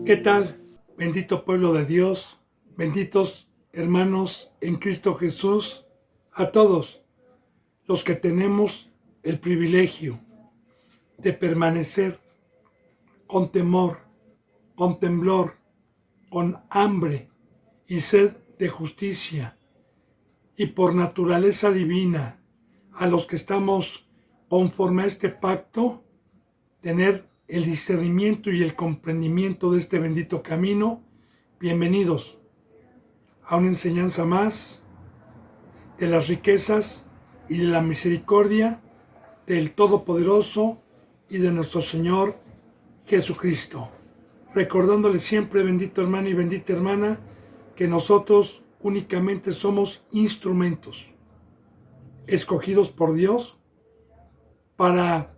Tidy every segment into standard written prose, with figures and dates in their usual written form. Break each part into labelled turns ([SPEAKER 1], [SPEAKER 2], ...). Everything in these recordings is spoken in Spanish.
[SPEAKER 1] ¿Qué tal? Bendito pueblo de Dios, benditos hermanos en Cristo Jesús, a todos los que tenemos el privilegio de permanecer con temor, con temblor, con hambre y sed de justicia, y por naturaleza divina, a los que estamos conforme a este pacto, tener el discernimiento y el comprendimiento de este bendito camino. Bienvenidos a una enseñanza más de las riquezas y de la misericordia del Todopoderoso y de nuestro Señor Jesucristo. Recordándole siempre, bendito hermano y bendita hermana, que nosotros únicamente somos instrumentos escogidos por Dios para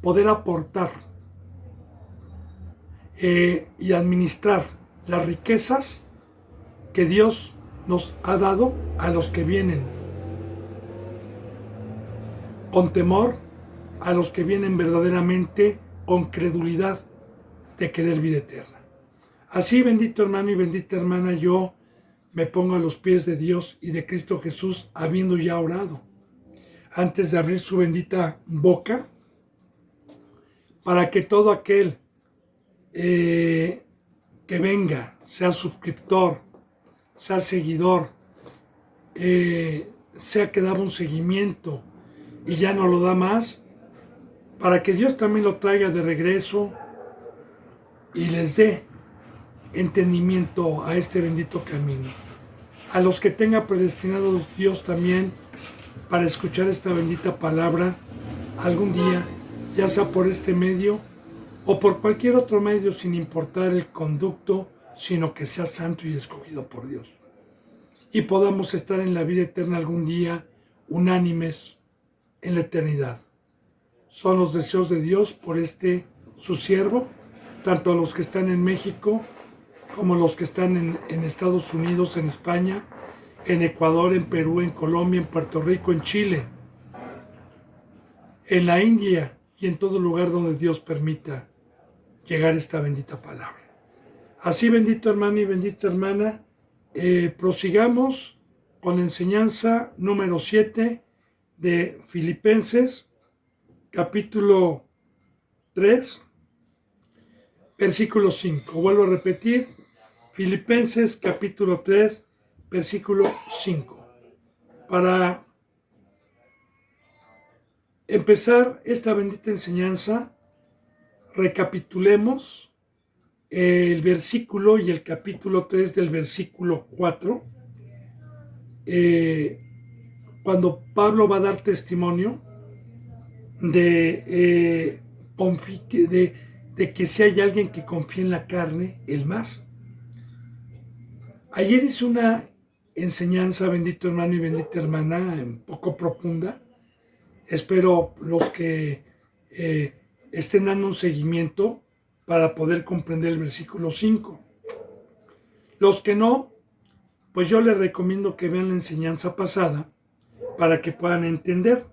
[SPEAKER 1] poder aportar y administrar las riquezas que Dios nos ha dado a los que vienen con temor, a los que vienen verdaderamente con credulidad de querer vida eterna. Así, bendito hermano y bendita hermana, yo me pongo a los pies de Dios y de Cristo Jesús, habiendo ya orado, antes de abrir su bendita boca, para que todo aquel que venga, sea suscriptor, sea seguidor, sea que daba un seguimiento y ya no lo da más, para que Dios también lo traiga de regreso y les dé entendimiento a este bendito camino. A los que tenga predestinado Dios también para escuchar esta bendita palabra algún día, ya sea por este medio o por cualquier otro medio, sin importar el conducto, sino que sea santo y escogido por Dios. Y podamos estar en la vida eterna algún día, unánimes en la eternidad. Son los deseos de Dios por su siervo, tanto a los que están en México, como los que están en Estados Unidos, en España, en Ecuador, en Perú, en Colombia, en Puerto Rico, en Chile, en la India y en todo lugar donde Dios permita llegar esta bendita palabra. Así, bendito hermano y bendita hermana, prosigamos con la enseñanza número 7 de Filipenses, capítulo 3, versículo 5. Vuelvo a repetir, Filipenses capítulo 3, versículo 5. Para empezar esta bendita enseñanza, recapitulemos el versículo y el capítulo 3 del versículo 4, cuando Pablo va a dar testimonio de que si hay alguien que confía en la carne, el más. Ayer hice una enseñanza, bendito hermano y bendita hermana, un poco profunda. Espero los que estén dando un seguimiento para poder comprender el versículo 5. Los que no, pues yo les recomiendo que vean la enseñanza pasada para que puedan entender.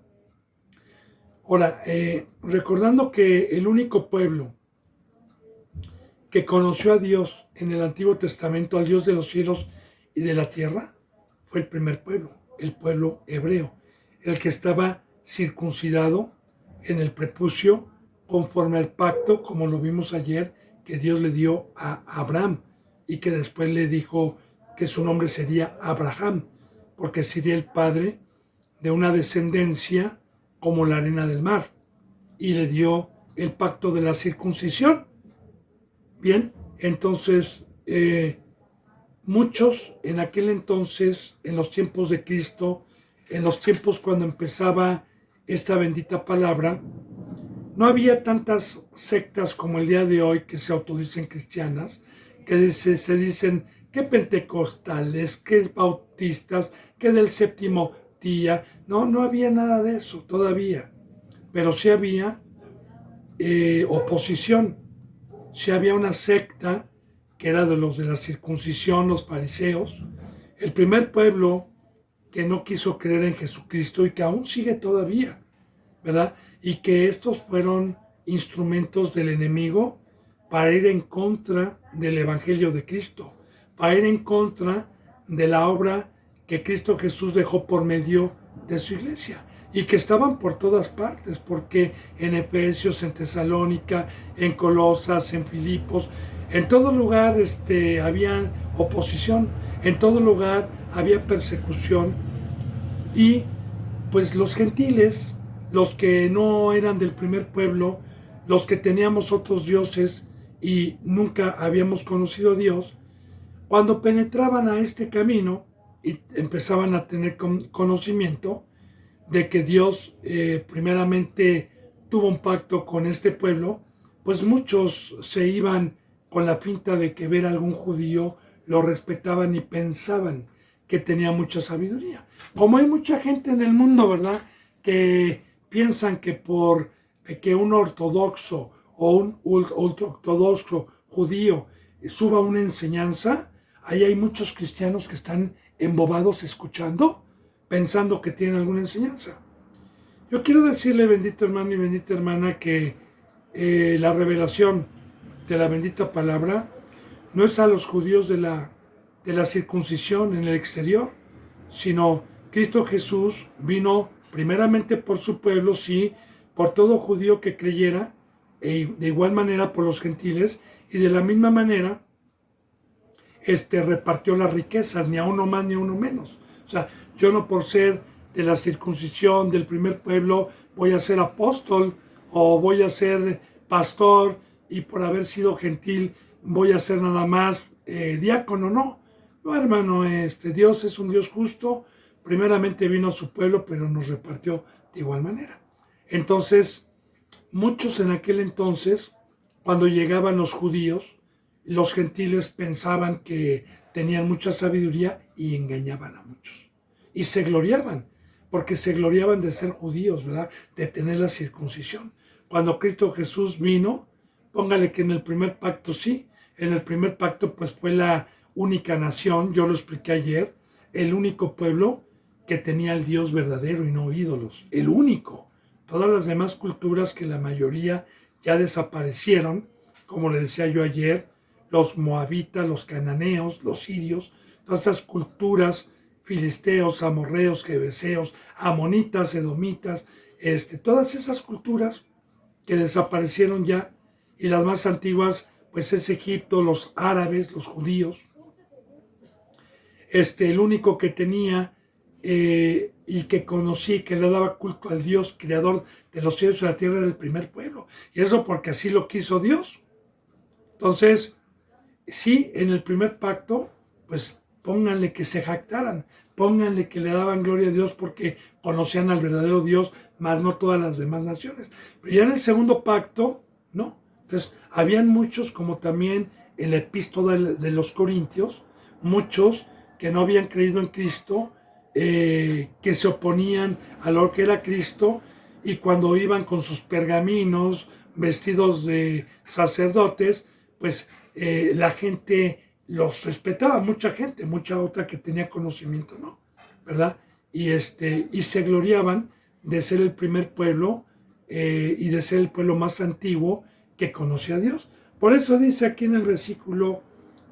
[SPEAKER 1] Ahora, recordando que el único pueblo que conoció a Dios en el Antiguo Testamento, al Dios de los cielos y de la tierra, fue el primer pueblo, el pueblo hebreo, el que estaba circuncidado en el prepucio conforme al pacto, como lo vimos ayer, que Dios le dio a Abraham y que después le dijo que su nombre sería Abraham, porque sería el padre de una descendencia como la arena del mar, y le dio el pacto de la circuncisión. Bien, entonces muchos en aquel entonces, en los tiempos de Cristo, en los tiempos cuando empezaba esta bendita palabra, no había tantas sectas como el día de hoy que se autodicen cristianas, que se dicen que pentecostales, que bautistas, que del séptimo día. No había nada de eso todavía, pero sí había oposición. Sí había una secta que era de los de la circuncisión, los fariseos, el primer pueblo que no quiso creer en Jesucristo y que aún sigue todavía, ¿verdad? Y que estos fueron instrumentos del enemigo para ir en contra del Evangelio de Cristo, para ir en contra de la obra que Cristo Jesús dejó por medio de su iglesia y que estaban por todas partes, porque en Efesios, en Tesalónica, en Colosas, en Filipos, en todo lugar había oposición, en todo lugar había persecución y pues los gentiles, los que no eran del primer pueblo, los que teníamos otros dioses y nunca habíamos conocido a Dios, cuando penetraban a este camino y empezaban a tener conocimiento de que Dios primeramente tuvo un pacto con este pueblo, pues muchos se iban con la pinta de que ver a algún judío lo respetaban y pensaban que tenía mucha sabiduría. Como hay mucha gente en el mundo, ¿verdad?, que piensan que por que un ortodoxo o un ultraortodoxo judío suba una enseñanza, ahí hay muchos cristianos que están embobados escuchando, pensando que tienen alguna enseñanza. Yo quiero decirle, bendito hermano y bendita hermana, que la revelación de la bendita palabra no es a los judíos de la circuncisión en el exterior, sino Cristo Jesús vino primeramente por su pueblo, sí, por todo judío que creyera, e de igual manera por los gentiles, y de la misma manera repartió las riquezas, ni a uno más ni a uno menos. O sea, yo no por ser de la circuncisión del primer pueblo voy a ser apóstol o voy a ser pastor, y por haber sido gentil voy a ser nada más diácono, no. No, hermano, Dios es un Dios justo. Primeramente vino a su pueblo, pero nos repartió de igual manera. Entonces, muchos en aquel entonces, cuando llegaban los judíos, los gentiles pensaban que tenían mucha sabiduría y engañaban a muchos. Y se gloriaban, porque se gloriaban de ser judíos, ¿verdad?, de tener la circuncisión. Cuando Cristo Jesús vino, póngale que en el primer pacto sí, en el primer pacto pues fue la única nación, yo lo expliqué ayer, el único pueblo que tenía al Dios verdadero y no ídolos, el único. Todas las demás culturas, que la mayoría ya desaparecieron, como le decía yo ayer, los moabitas, los cananeos, los sirios, todas estas culturas, filisteos, amorreos, jebeseos, amonitas, edomitas, todas esas culturas que desaparecieron ya, y las más antiguas pues es Egipto, los árabes, los judíos. El único que tenía y que conocí, que le daba culto al Dios creador de los cielos y la tierra, era el primer pueblo, y eso porque así lo quiso Dios. Entonces, sí, en el primer pacto, pues pónganle que se jactaran, pónganle que le daban gloria a Dios porque conocían al verdadero Dios, más no todas las demás naciones. Pero ya en el segundo pacto, no. Entonces, habían muchos, como también en la epístola de los Corintios, muchos que no habían creído en Cristo, que se oponían a lo que era Cristo, y cuando iban con sus pergaminos, vestidos de sacerdotes, pues la gente los respetaba, mucha gente, mucha otra que tenía conocimiento, ¿no? ¿Verdad? Y se gloriaban de ser el primer pueblo y de ser el pueblo más antiguo que conocía a Dios. Por eso dice aquí en el versículo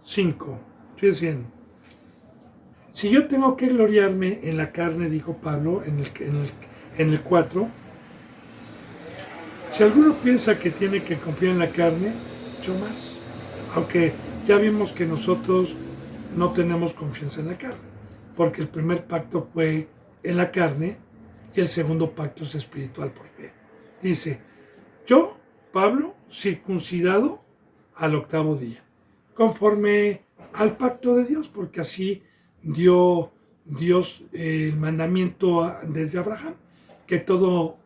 [SPEAKER 1] 5, fíjense, si yo tengo que gloriarme en la carne, dijo Pablo en el 4, si alguno piensa que tiene que confiar en la carne, yo más. Aunque ya vimos que nosotros no tenemos confianza en la carne, porque el primer pacto fue en la carne y el segundo pacto es espiritual por fe. Dice, yo, Pablo, circuncidado al 8º día, conforme al pacto de Dios, porque así dio Dios el mandamiento desde Abraham, que todo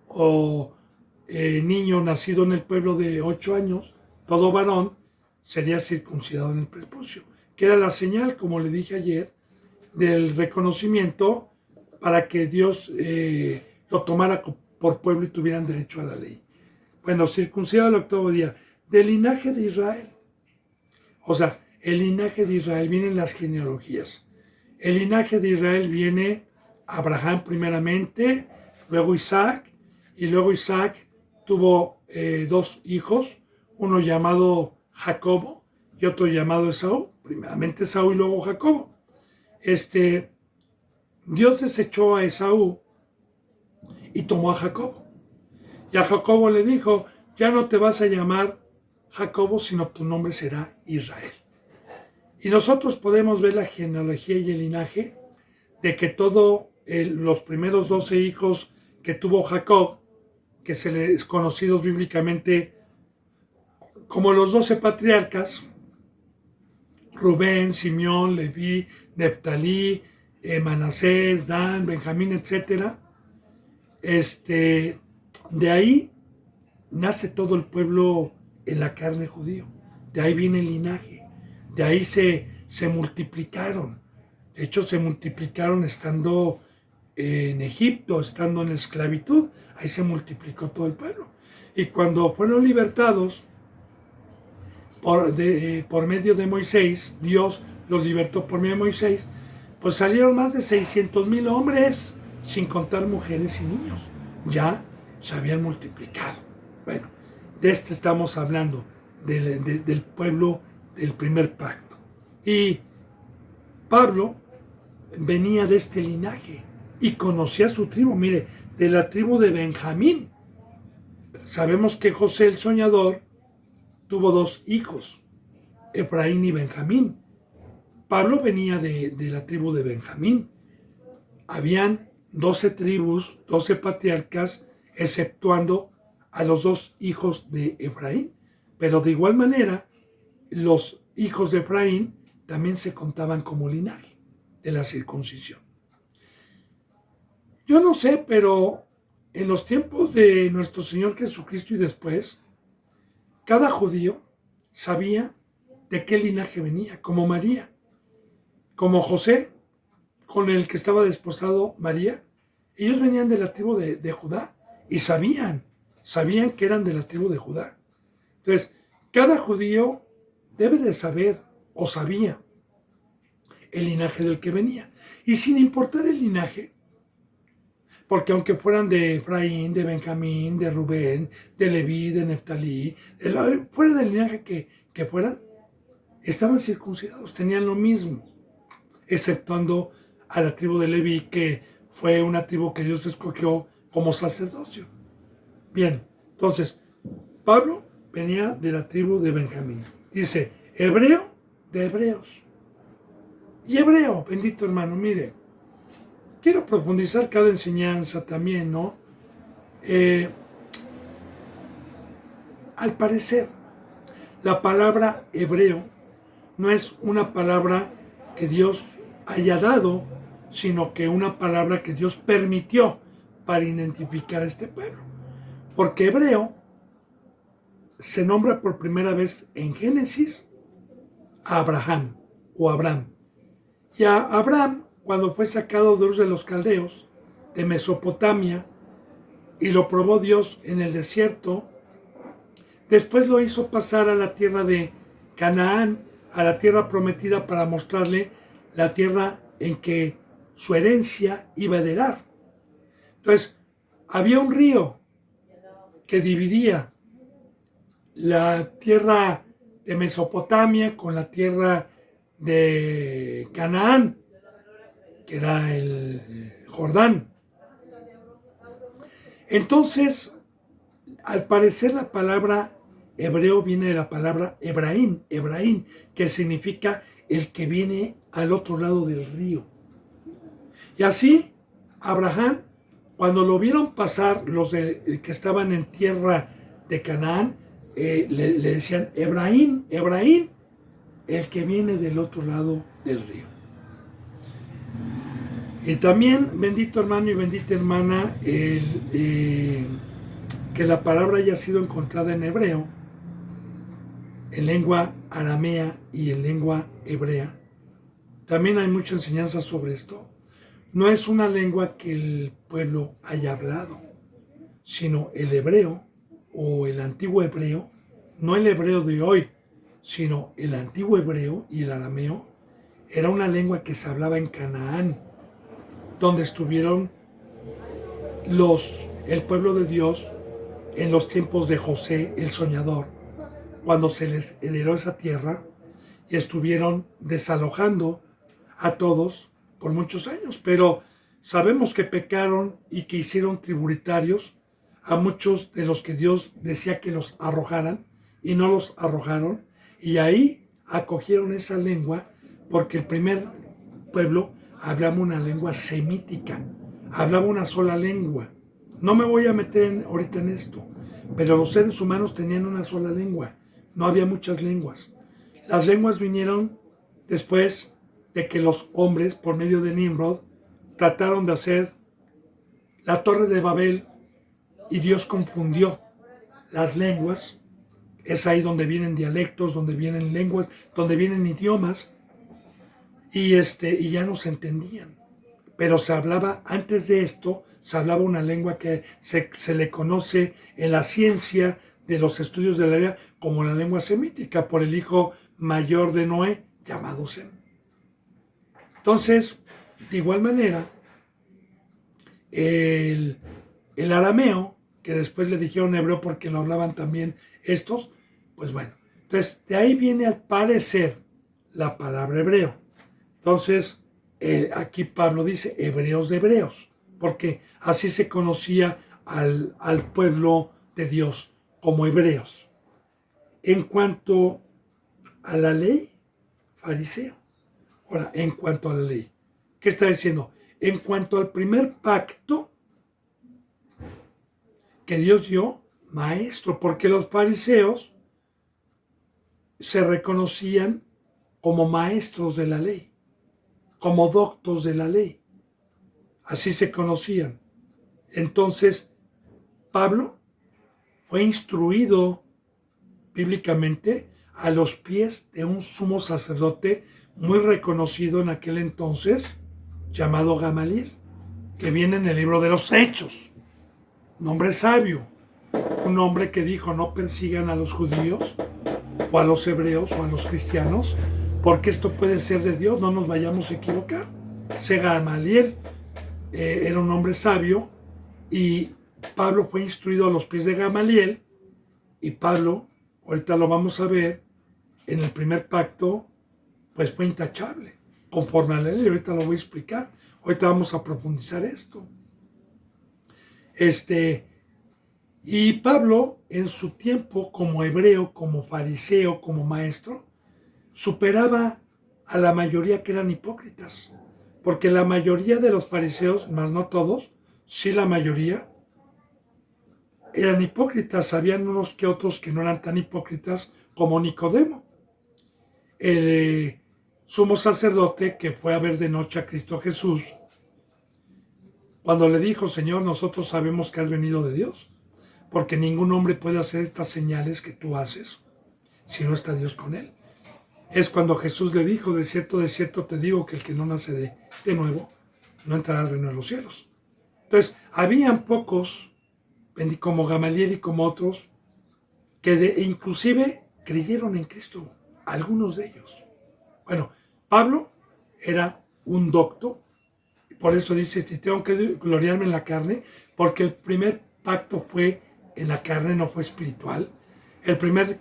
[SPEAKER 1] niño nacido en el pueblo de 8 años, todo varón, sería circuncidado en el prepucio, que era la señal, como le dije ayer, del reconocimiento para que Dios lo tomara por pueblo y tuvieran derecho a la ley. Bueno, circuncidado al 8º día, del linaje de Israel. O sea, el linaje de Israel, vienen las genealogías. El linaje de Israel viene Abraham primeramente, luego Isaac, y luego Isaac tuvo 2 hijos, uno llamado Jacobo y otro llamado Esaú, primeramente Esaú y luego Jacobo. Dios desechó a Esaú y tomó a Jacobo. Y a Jacobo le dijo, ya no te vas a llamar Jacobo, sino tu nombre será Israel. Y nosotros podemos ver la genealogía y el linaje de que todos los primeros 12 hijos que tuvo Jacob, que se les conocidos bíblicamente como los 12 patriarcas, Rubén, Simeón, Leví, Neftalí, Manasés, Dan, Benjamín, etc. De ahí nace todo el pueblo en la carne judío. De ahí viene el linaje. De ahí se multiplicaron. De hecho, se multiplicaron estando en Egipto, estando en esclavitud. Ahí se multiplicó todo el pueblo. Y cuando fueron libertados por medio de Moisés, Dios los libertó por medio de Moisés, pues salieron más de 600,000 hombres, sin contar mujeres y niños. Ya se habían multiplicado. Bueno, de estamos hablando, del pueblo del primer pacto. Y Pablo venía de este linaje y conocía su tribu. Mire, de la tribu de Benjamín. Sabemos que José el soñador tuvo 2 hijos, Efraín y Benjamín. Pablo venía de la tribu de Benjamín. Habían 12 tribus, 12 patriarcas, exceptuando a los 2 hijos de Efraín. Pero de igual manera, los hijos de Efraín también se contaban como linaje de la circuncisión. Yo no sé, pero en los tiempos de nuestro Señor Jesucristo y después, cada judío sabía de qué linaje venía, como María, como José, con el que estaba desposado María. Ellos venían de la tribu de Judá y sabían que eran de la tribu de Judá. Entonces, cada judío debe de saber o sabía el linaje del que venía. Y sin importar el linaje, porque aunque fueran de Efraín, de Benjamín, de Rubén, de Leví, de Neftalí, fuera del linaje que fueran, estaban circuncidados, tenían lo mismo, exceptuando a la tribu de Leví, que fue una tribu que Dios escogió como sacerdocio. Bien, entonces, Pablo venía de la tribu de Benjamín. Dice, hebreo de hebreos. Y hebreo, bendito hermano, mire, quiero profundizar cada enseñanza también, ¿no? Al parecer, la palabra hebreo no es una palabra que Dios haya dado, sino que una palabra que Dios permitió para identificar a este pueblo. Porque hebreo se nombra por primera vez en Génesis a Abraham o Abraham. Y a Abraham, cuando fue sacado de Ur de los Caldeos, de Mesopotamia, y lo probó Dios en el desierto, después lo hizo pasar a la tierra de Canaán, a la tierra prometida, para mostrarle la tierra en que su herencia iba a heredar. Entonces, había un río que dividía la tierra de Mesopotamia con la tierra de Canaán, que era el Jordán. Entonces, al parecer la palabra hebreo viene de la palabra Ebrahim, que significa el que viene al otro lado del río. Y así, Abraham, cuando lo vieron pasar los que estaban en tierra de Canaán, le decían Ebrahim, el que viene del otro lado del río. Y también, bendito hermano y bendita hermana, que la palabra haya sido encontrada en hebreo, en lengua aramea y en lengua hebrea. También hay mucha enseñanza sobre esto. No es una lengua que el pueblo haya hablado, sino el hebreo o el antiguo hebreo, no el hebreo de hoy, sino el antiguo hebreo y el arameo, era una lengua que se hablaba en Canaán, donde estuvieron el pueblo de Dios en los tiempos de José el soñador, cuando se les heredó esa tierra y estuvieron desalojando a todos por muchos años, pero sabemos que pecaron y que hicieron tributarios a muchos de los que Dios decía que los arrojaran y no los arrojaron, y ahí acogieron esa lengua porque el primer pueblo hablaba una lengua semítica, hablaba una sola lengua. No me voy a meter ahorita en esto, pero los seres humanos tenían una sola lengua, no había muchas lenguas. Las lenguas vinieron después de que los hombres, por medio de Nimrod, trataron de hacer la torre de Babel y Dios confundió las lenguas. Es ahí donde vienen dialectos, donde vienen lenguas, donde vienen idiomas, y ya no se entendían. Pero se hablaba, antes de esto, se hablaba una lengua que se le conoce en la ciencia de los estudios de la Biblia como la lengua semítica, por el hijo mayor de Noé, llamado Sem. Entonces, de igual manera, el arameo, que después le dijeron hebreo porque lo hablaban también estos, pues bueno, entonces de ahí viene al parecer la palabra hebreo. Entonces, aquí Pablo dice hebreos de hebreos, porque así se conocía al pueblo de Dios como hebreos. En cuanto a la ley, fariseo. Ahora, en cuanto a la ley, ¿qué está diciendo? En cuanto al primer pacto que Dios dio, maestro, porque los fariseos se reconocían como maestros de la ley, como doctos de la ley. Así se conocían. Entonces, Pablo fue instruido bíblicamente a los pies de un sumo sacerdote muy reconocido en aquel entonces, llamado Gamaliel, que viene en el libro de los Hechos. Un hombre sabio, un hombre que dijo: no persigan a los judíos o a los hebreos o a los cristianos, porque esto puede ser de Dios, no nos vayamos a equivocar. Ese Gamaliel era un hombre sabio, y Pablo fue instruido a los pies de Gamaliel, y Pablo, ahorita lo vamos a ver, en el primer pacto, pues fue intachable, conforme a la ley. Ahorita lo voy a explicar, ahorita vamos a profundizar esto. Y Pablo, en su tiempo como hebreo, como fariseo, como maestro, superaba a la mayoría que eran hipócritas, porque la mayoría de los fariseos, más no todos, sí la mayoría, eran hipócritas. Habían unos que otros que no eran tan hipócritas, como Nicodemo, el sumo sacerdote que fue a ver de noche a Cristo Jesús, cuando le dijo: Señor, nosotros sabemos que has venido de Dios, porque ningún hombre puede hacer estas señales que tú haces si no está Dios con él. Es cuando Jesús le dijo: de cierto te digo que el que no nace de nuevo no entrará al reino de los cielos. Entonces, habían pocos, como Gamaliel y como otros, que inclusive creyeron en Cristo, algunos de ellos. Bueno, Pablo era un docto, y por eso dice: si tengo que gloriarme en la carne, porque el primer pacto fue en la carne, no fue espiritual. El primer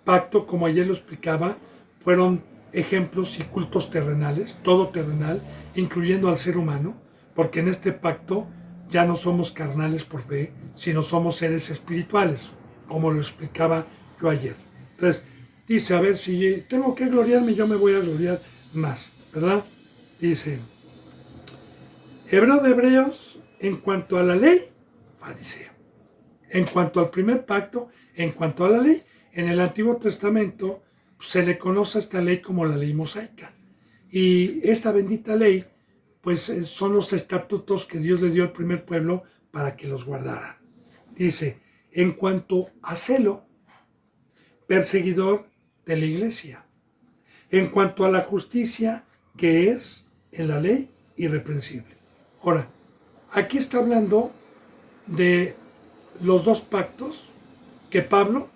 [SPEAKER 1] pacto, como ayer lo explicaba, fueron ejemplos y cultos terrenales, todo terrenal, incluyendo al ser humano, porque en este pacto ya no somos carnales por fe, sino somos seres espirituales, como lo explicaba yo ayer. Entonces, dice: a ver, si tengo que gloriarme, yo me voy a gloriar más, ¿verdad? Dice: hebreo de hebreos, en cuanto a la ley, fariseo. En cuanto al primer pacto, en cuanto a la ley, en el Antiguo Testamento se le conoce a esta ley como la ley mosaica. Y esta bendita ley, pues son los estatutos que Dios le dio al primer pueblo para que los guardara. Dice: en cuanto a celo, perseguidor de la iglesia. En cuanto a la justicia que es en la ley, irreprensible. Ahora, aquí está hablando de los dos pactos que Pablo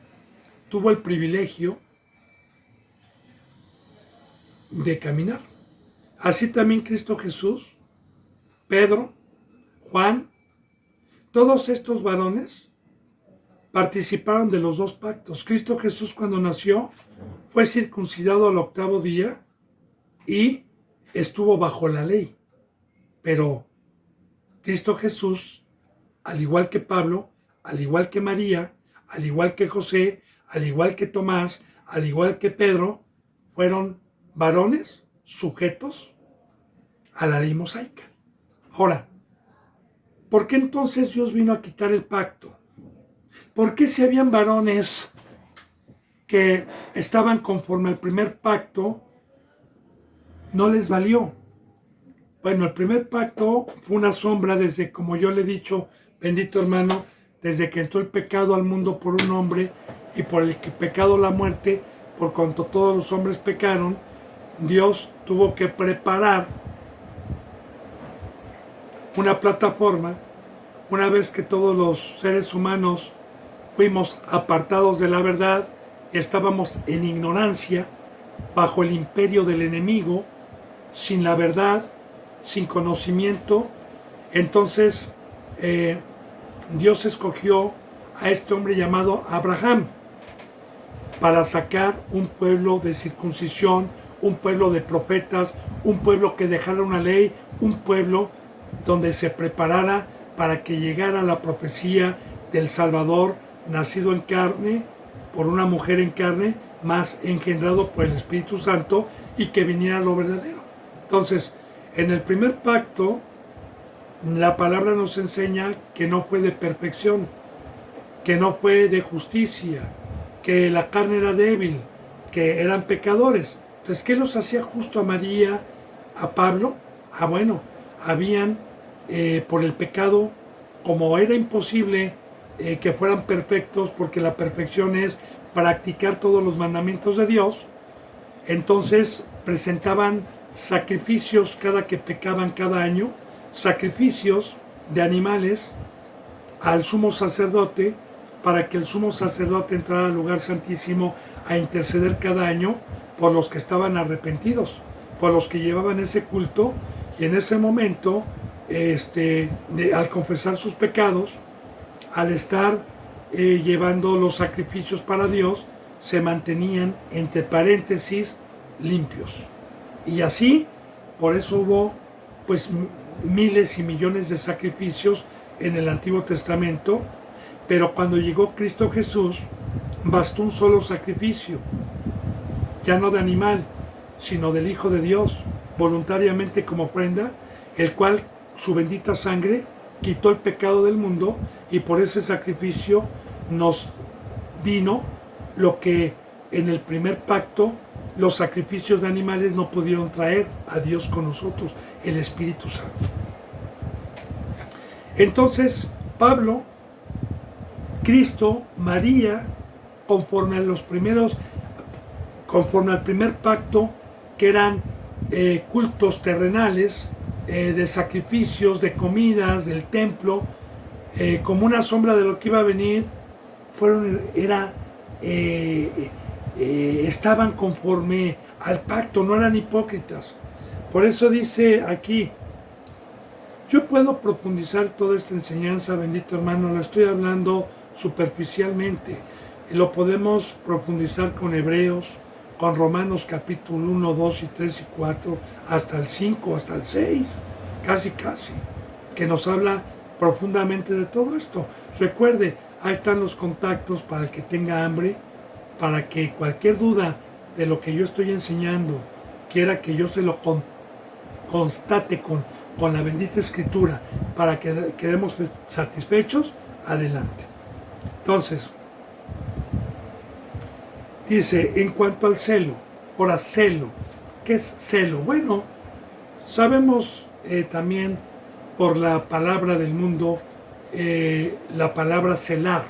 [SPEAKER 1] tuvo el privilegio de caminar. Así también Cristo Jesús, Pedro, Juan, todos estos varones participaron de los dos pactos. Cristo Jesús, cuando nació, fue circuncidado al 8º día y estuvo bajo la ley. Pero Cristo Jesús, al igual que Pablo, al igual que María, al igual que José, al igual que Tomás, al igual que Pedro, fueron varones sujetos a la ley mosaica. Ahora, ¿por qué entonces Dios vino a quitar el pacto? ¿Por qué si habían varones que estaban conforme al primer pacto, no les valió? Bueno, el primer pacto fue una sombra desde, como yo le he dicho, bendito hermano, desde que entró el pecado al mundo por un hombre y por el pecado la muerte, por cuanto todos los hombres pecaron, Dios tuvo que preparar una plataforma. Una vez que todos los seres humanos fuimos apartados de la verdad, estábamos en ignorancia, bajo el imperio del enemigo, sin la verdad, sin conocimiento. Entonces Dios escogió a este hombre llamado Abraham para sacar un pueblo de circuncisión, un pueblo de profetas, un pueblo que dejara una ley, un pueblo donde se preparara para que llegara la profecía del Salvador, nacido en carne, por una mujer en carne, más engendrado por el Espíritu Santo, y que viniera lo verdadero. Entonces, en el primer pacto, la palabra nos enseña que no fue de perfección, que no fue de justicia, que la carne era débil, que eran pecadores. Entonces, ¿qué los hacía justo a María, a Pablo? Bueno, habían por el pecado, como era imposible que fueran perfectos, porque la perfección es practicar todos los mandamientos de Dios, entonces presentaban sacrificios cada que pecaban cada año, sacrificios de animales al sumo sacerdote, para que el sumo sacerdote entrara al lugar santísimo a interceder cada año por los que estaban arrepentidos, por los que llevaban ese culto, y en ese momento, al confesar sus pecados, al estar llevando los sacrificios para Dios, se mantenían, entre paréntesis, limpios. Y así, por eso hubo pues miles y millones de sacrificios en el Antiguo Testamento, pero cuando llegó Cristo Jesús, bastó un solo sacrificio, ya no de animal, sino del Hijo de Dios, voluntariamente como ofrenda, el cual su bendita sangre quitó el pecado del mundo, y por ese sacrificio nos vino lo que en el primer pacto los sacrificios de animales no pudieron traer a Dios con nosotros, el Espíritu Santo. Entonces, Pablo, Cristo, María, conforme al primer pacto, que eran cultos terrenales, de sacrificios, de comidas, del templo, como una sombra de lo que iba a venir, estaban conforme al pacto, no eran hipócritas. Por eso dice aquí, yo puedo profundizar toda esta enseñanza, bendito hermano, la estoy hablando superficialmente, y lo podemos profundizar con Hebreos, con Romanos capítulo 1, 2 y 3 y 4, hasta el 5, hasta el 6, casi, que nos habla profundamente de todo esto. Recuerde, ahí están los contactos para el que tenga hambre, para que cualquier duda de lo que yo estoy enseñando, quiera que yo se lo constate con la bendita Escritura, para que quedemos satisfechos, adelante. Entonces, dice, en cuanto al celo, ahora celo, ¿qué es celo? Bueno, sabemos también por la palabra del mundo, la palabra celar.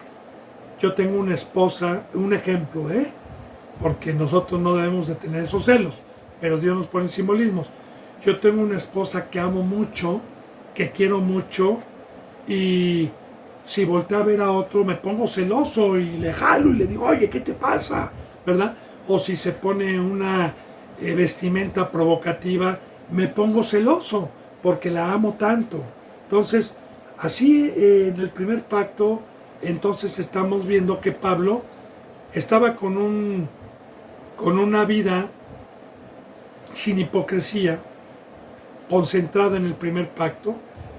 [SPEAKER 1] Yo tengo una esposa, un ejemplo, porque nosotros no debemos de tener esos celos, pero Dios nos pone simbolismos. Yo tengo una esposa que amo mucho, que quiero mucho, y si volteo a ver a otro me pongo celoso y le jalo y le digo, oye, ¿qué te pasa? ¿Verdad? O si se pone una vestimenta provocativa, me pongo celoso porque la amo tanto. Entonces, así en el primer pacto, entonces estamos viendo que Pablo estaba con con una vida sin hipocresía, concentrada en el primer pacto,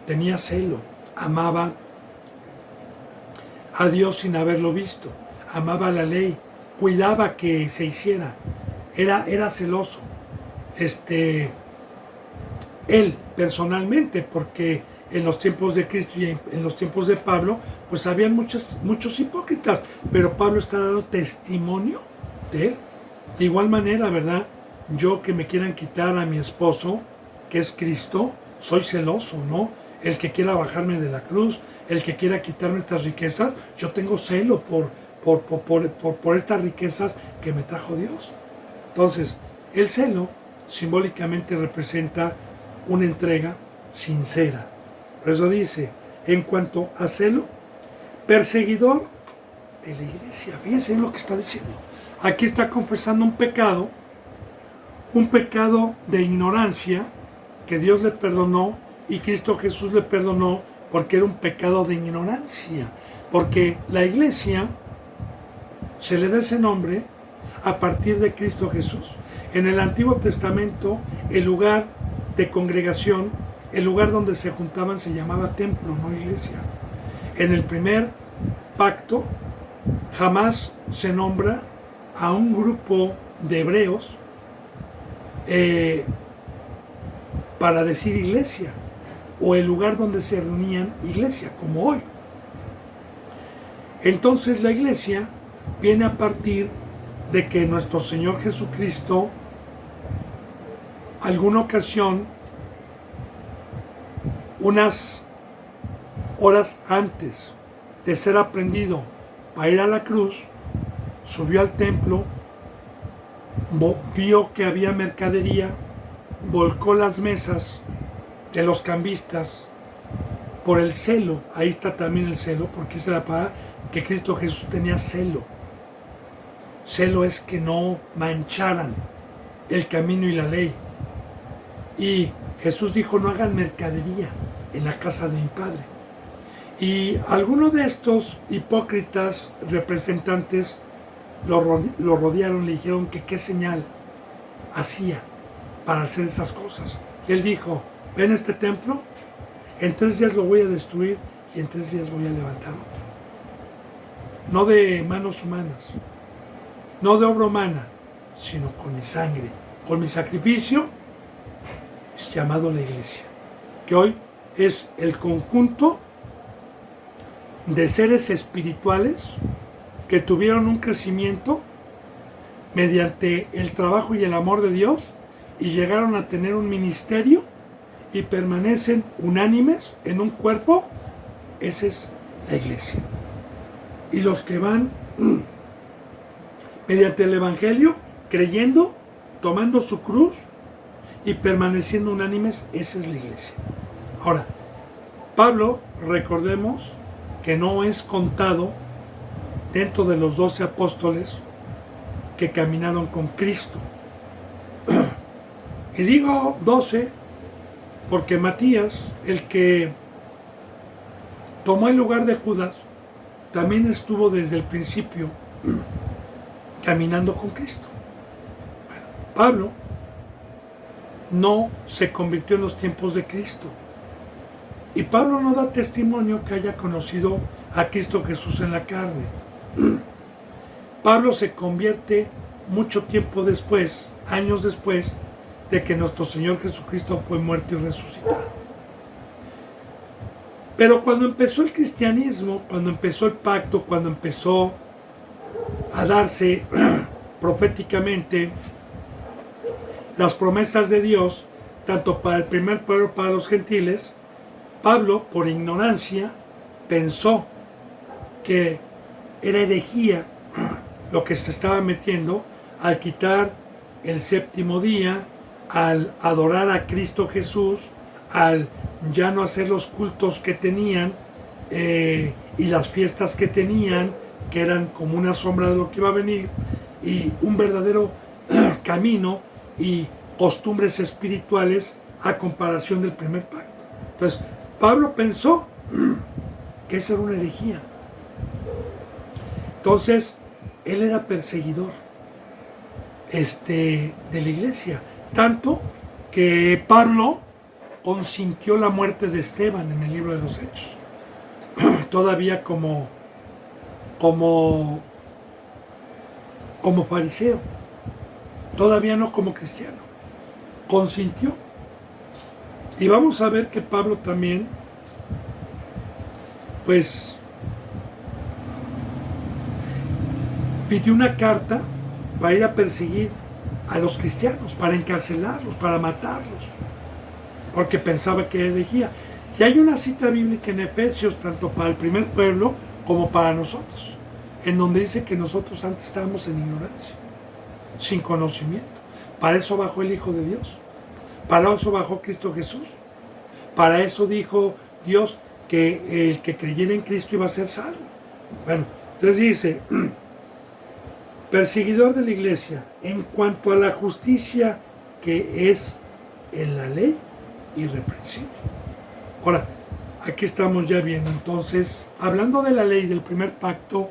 [SPEAKER 1] tenía celo, amaba a Dios sin haberlo visto, amaba la ley, cuidaba que se hiciera, era celoso. Él personalmente, porque en los tiempos de Cristo y en los tiempos de Pablo, pues habían muchos hipócritas, pero Pablo está dando testimonio de él. De igual manera, ¿verdad? Yo que me quieran quitar a mi esposo, que es Cristo, soy celoso, ¿no? El que quiera bajarme de la cruz, el que quiera quitarme estas riquezas, yo tengo celo por estas riquezas que me trajo Dios. Entonces, el celo simbólicamente representa una entrega sincera. Por eso dice, en cuanto a celo, perseguidor de la iglesia. Fíjense lo que está diciendo. Aquí está confesando un pecado de ignorancia que Dios le perdonó y Cristo Jesús le perdonó porque era un pecado de ignorancia. Porque la iglesia se le da ese nombre a partir de Cristo Jesús. En el Antiguo Testamento, el lugar de congregación, el lugar donde se juntaban se llamaba templo, no iglesia. En el primer pacto jamás se nombra a un grupo de hebreos para decir iglesia o el lugar donde se reunían iglesia, como hoy. Entonces la iglesia viene a partir de que nuestro Señor Jesucristo, alguna ocasión, unas horas antes de ser aprendido para ir a la cruz, subió al templo, vio que había mercadería, volcó las mesas de los cambistas por el celo. Ahí está también el celo, porque es la palabra que Cristo Jesús tenía celo. Celo es que no mancharan el camino y la ley. Y Jesús dijo, no hagan mercadería en la casa de mi Padre. Y algunos de estos hipócritas representantes lo rodearon, le dijeron que qué señal hacía para hacer esas cosas. Y él dijo, ven a este templo, en 3 días lo voy a destruir y en 3 días voy a levantar otro. No de manos humanas, no de obra humana, sino con mi sangre, con mi sacrificio, es llamado la iglesia, que hoy es el conjunto de seres espirituales que tuvieron un crecimiento mediante el trabajo y el amor de Dios y llegaron a tener un ministerio y permanecen unánimes en un cuerpo. Esa es la iglesia. Y los que van mediante el evangelio, creyendo, tomando su cruz y permaneciendo unánimes, esa es la iglesia. Ahora, Pablo, recordemos que no es contado dentro de los 12 apóstoles que caminaron con Cristo. Y digo 12 porque Matías, el que tomó el lugar de Judas, también estuvo desde el principio caminando con Cristo. Bueno, Pablo no se convirtió en los tiempos de Cristo. Y Pablo no da testimonio que haya conocido a Cristo Jesús en la carne. Pablo se convierte mucho tiempo después, años después, de que nuestro Señor Jesucristo fue muerto y resucitado. Pero cuando empezó el cristianismo, cuando empezó el pacto, cuando empezó a darse proféticamente las promesas de Dios, tanto para el primer pueblo como para los gentiles, Pablo, por ignorancia, pensó que era herejía lo que se estaba metiendo al quitar el séptimo día, al adorar a Cristo Jesús, al ya no hacer los cultos que tenían y las fiestas que tenían, que eran como una sombra de lo que iba a venir, y un verdadero camino y costumbres espirituales a comparación del primer pacto. Entonces, Pablo pensó que esa era una herejía. Entonces, él era perseguidor. de la iglesia. Tanto que Pablo consintió la muerte de Esteban en el libro de los Hechos. Todavía como fariseo. Todavía no como cristiano. Consintió. Y vamos a ver que Pablo también, pues, pidió una carta para ir a perseguir a los cristianos, para encarcelarlos, para matarlos, porque pensaba que herejía. Y hay una cita bíblica en Efesios, tanto para el primer pueblo como para nosotros, en donde dice que nosotros antes estábamos en ignorancia, sin conocimiento. Para eso bajó el Hijo de Dios, para eso bajó Cristo Jesús, para eso dijo Dios que el que creyera en Cristo iba a ser salvo. Bueno, entonces dice, perseguidor de la iglesia, en cuanto a la justicia que es en la ley, irreprensible. Ahora, aquí estamos ya viendo, entonces, hablando de la ley del primer pacto,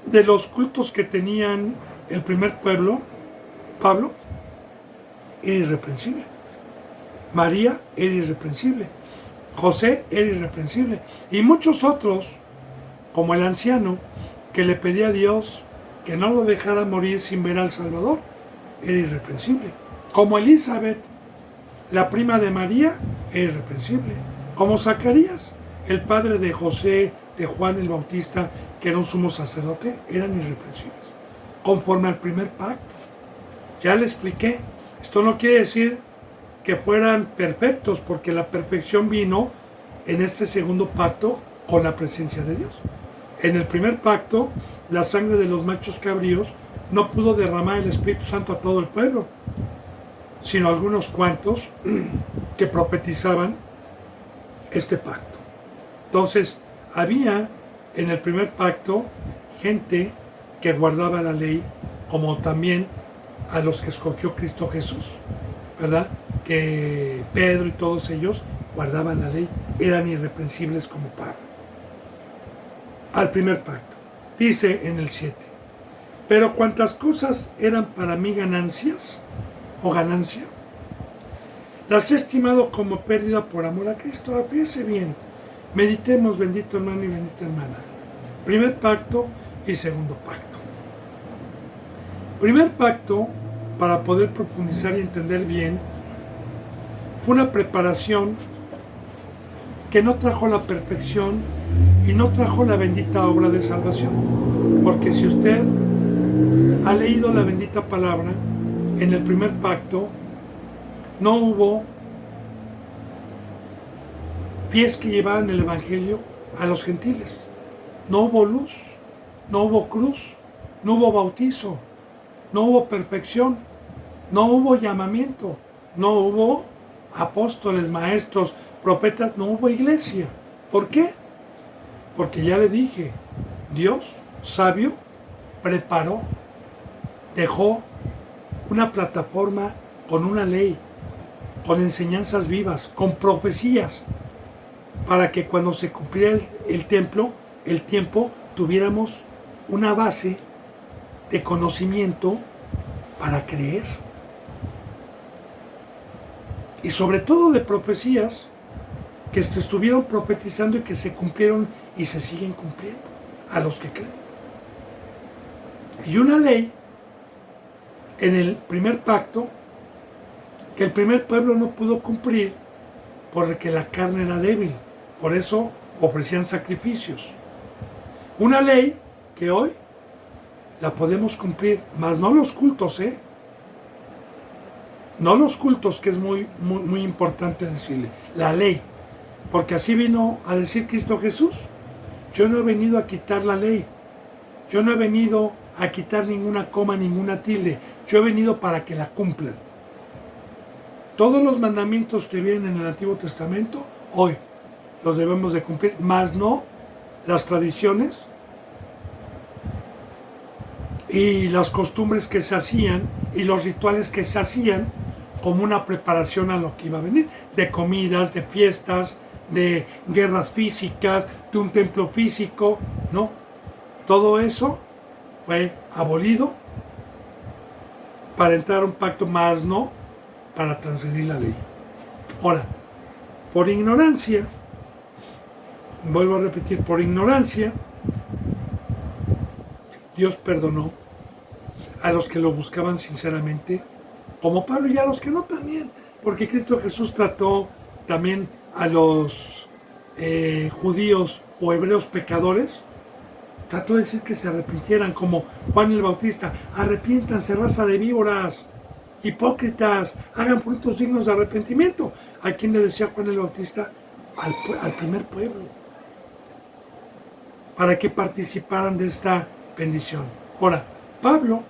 [SPEAKER 1] de los cultos que tenían el primer pueblo, Pablo era irreprensible, María era irreprensible, José era irreprensible, y muchos otros, como el anciano, que le pedía a Dios que no lo dejara morir sin ver al Salvador, era irreprensible, como Elizabeth, la prima de María, era irreprensible, como Zacarías, el padre de José, de Juan el Bautista, que era un sumo sacerdote, eran irreprensibles, conforme al primer pacto. Ya le expliqué, esto no quiere decir que fueran perfectos, porque la perfección vino en este segundo pacto con la presencia de Dios. En el primer pacto, la sangre de los machos cabríos no pudo derramar el Espíritu Santo a todo el pueblo, sino a algunos cuantos que profetizaban este pacto. Entonces, había en el primer pacto gente que guardaba la ley, como también a los que escogió Cristo Jesús, ¿verdad? Que Pedro y todos ellos guardaban la ley, eran irreprensibles como Pablo. Al primer pacto, dice en el 7, pero cuantas cosas eran para mí ganancias o ganancia, las he estimado como pérdida por amor a Cristo. Fíjese bien, meditemos, bendito hermano y bendita hermana, primer pacto y segundo pacto. Primer pacto, para poder profundizar y entender bien, fue una preparación que no trajo la perfección y no trajo la bendita obra de salvación. Porque si usted ha leído la bendita palabra, en el primer pacto no hubo pies que llevaran el evangelio a los gentiles. No hubo luz, no hubo cruz, no hubo bautizo, no hubo perfección, no hubo llamamiento, no hubo apóstoles, maestros, profetas, no hubo iglesia. ¿Por qué? Porque ya le dije, Dios, sabio, preparó, dejó una plataforma con una ley, con enseñanzas vivas, con profecías, para que cuando se cumpliera el tiempo, tuviéramos una base de conocimiento para creer. Y sobre todo de profecías que estuvieron profetizando y que se cumplieron y se siguen cumpliendo a los que creen. Y una ley en el primer pacto que el primer pueblo no pudo cumplir porque la carne era débil. Por eso ofrecían sacrificios. Una ley que hoy la podemos cumplir, más no los cultos, no los cultos, que es muy importante decirle, la ley, porque así vino a decir Cristo Jesús. Yo no he venido a quitar la ley, yo no he venido a quitar ninguna coma, ninguna tilde, yo he venido para que la cumplan. Todos los mandamientos que vienen en el Antiguo Testamento, hoy los debemos de cumplir, más no las tradiciones y las costumbres que se hacían y los rituales que se hacían como una preparación a lo que iba a venir, de comidas, de fiestas, de guerras físicas, de un templo físico, ¿no? Todo eso fue abolido para entrar a un pacto, más no para transgredir la ley. Ahora, por ignorancia, vuelvo a repetir, por ignorancia, Dios perdonó a los que lo buscaban sinceramente, como Pablo, y a los que no también, porque Cristo Jesús trató también a los judíos o hebreos pecadores, trató de decir que se arrepintieran, como Juan el Bautista: arrepiéntanse, raza de víboras, hipócritas, hagan prontos signos de arrepentimiento. ¿A quién le decía Juan el Bautista? Al primer pueblo, para que participaran de esta bendición. Ahora, Pablo,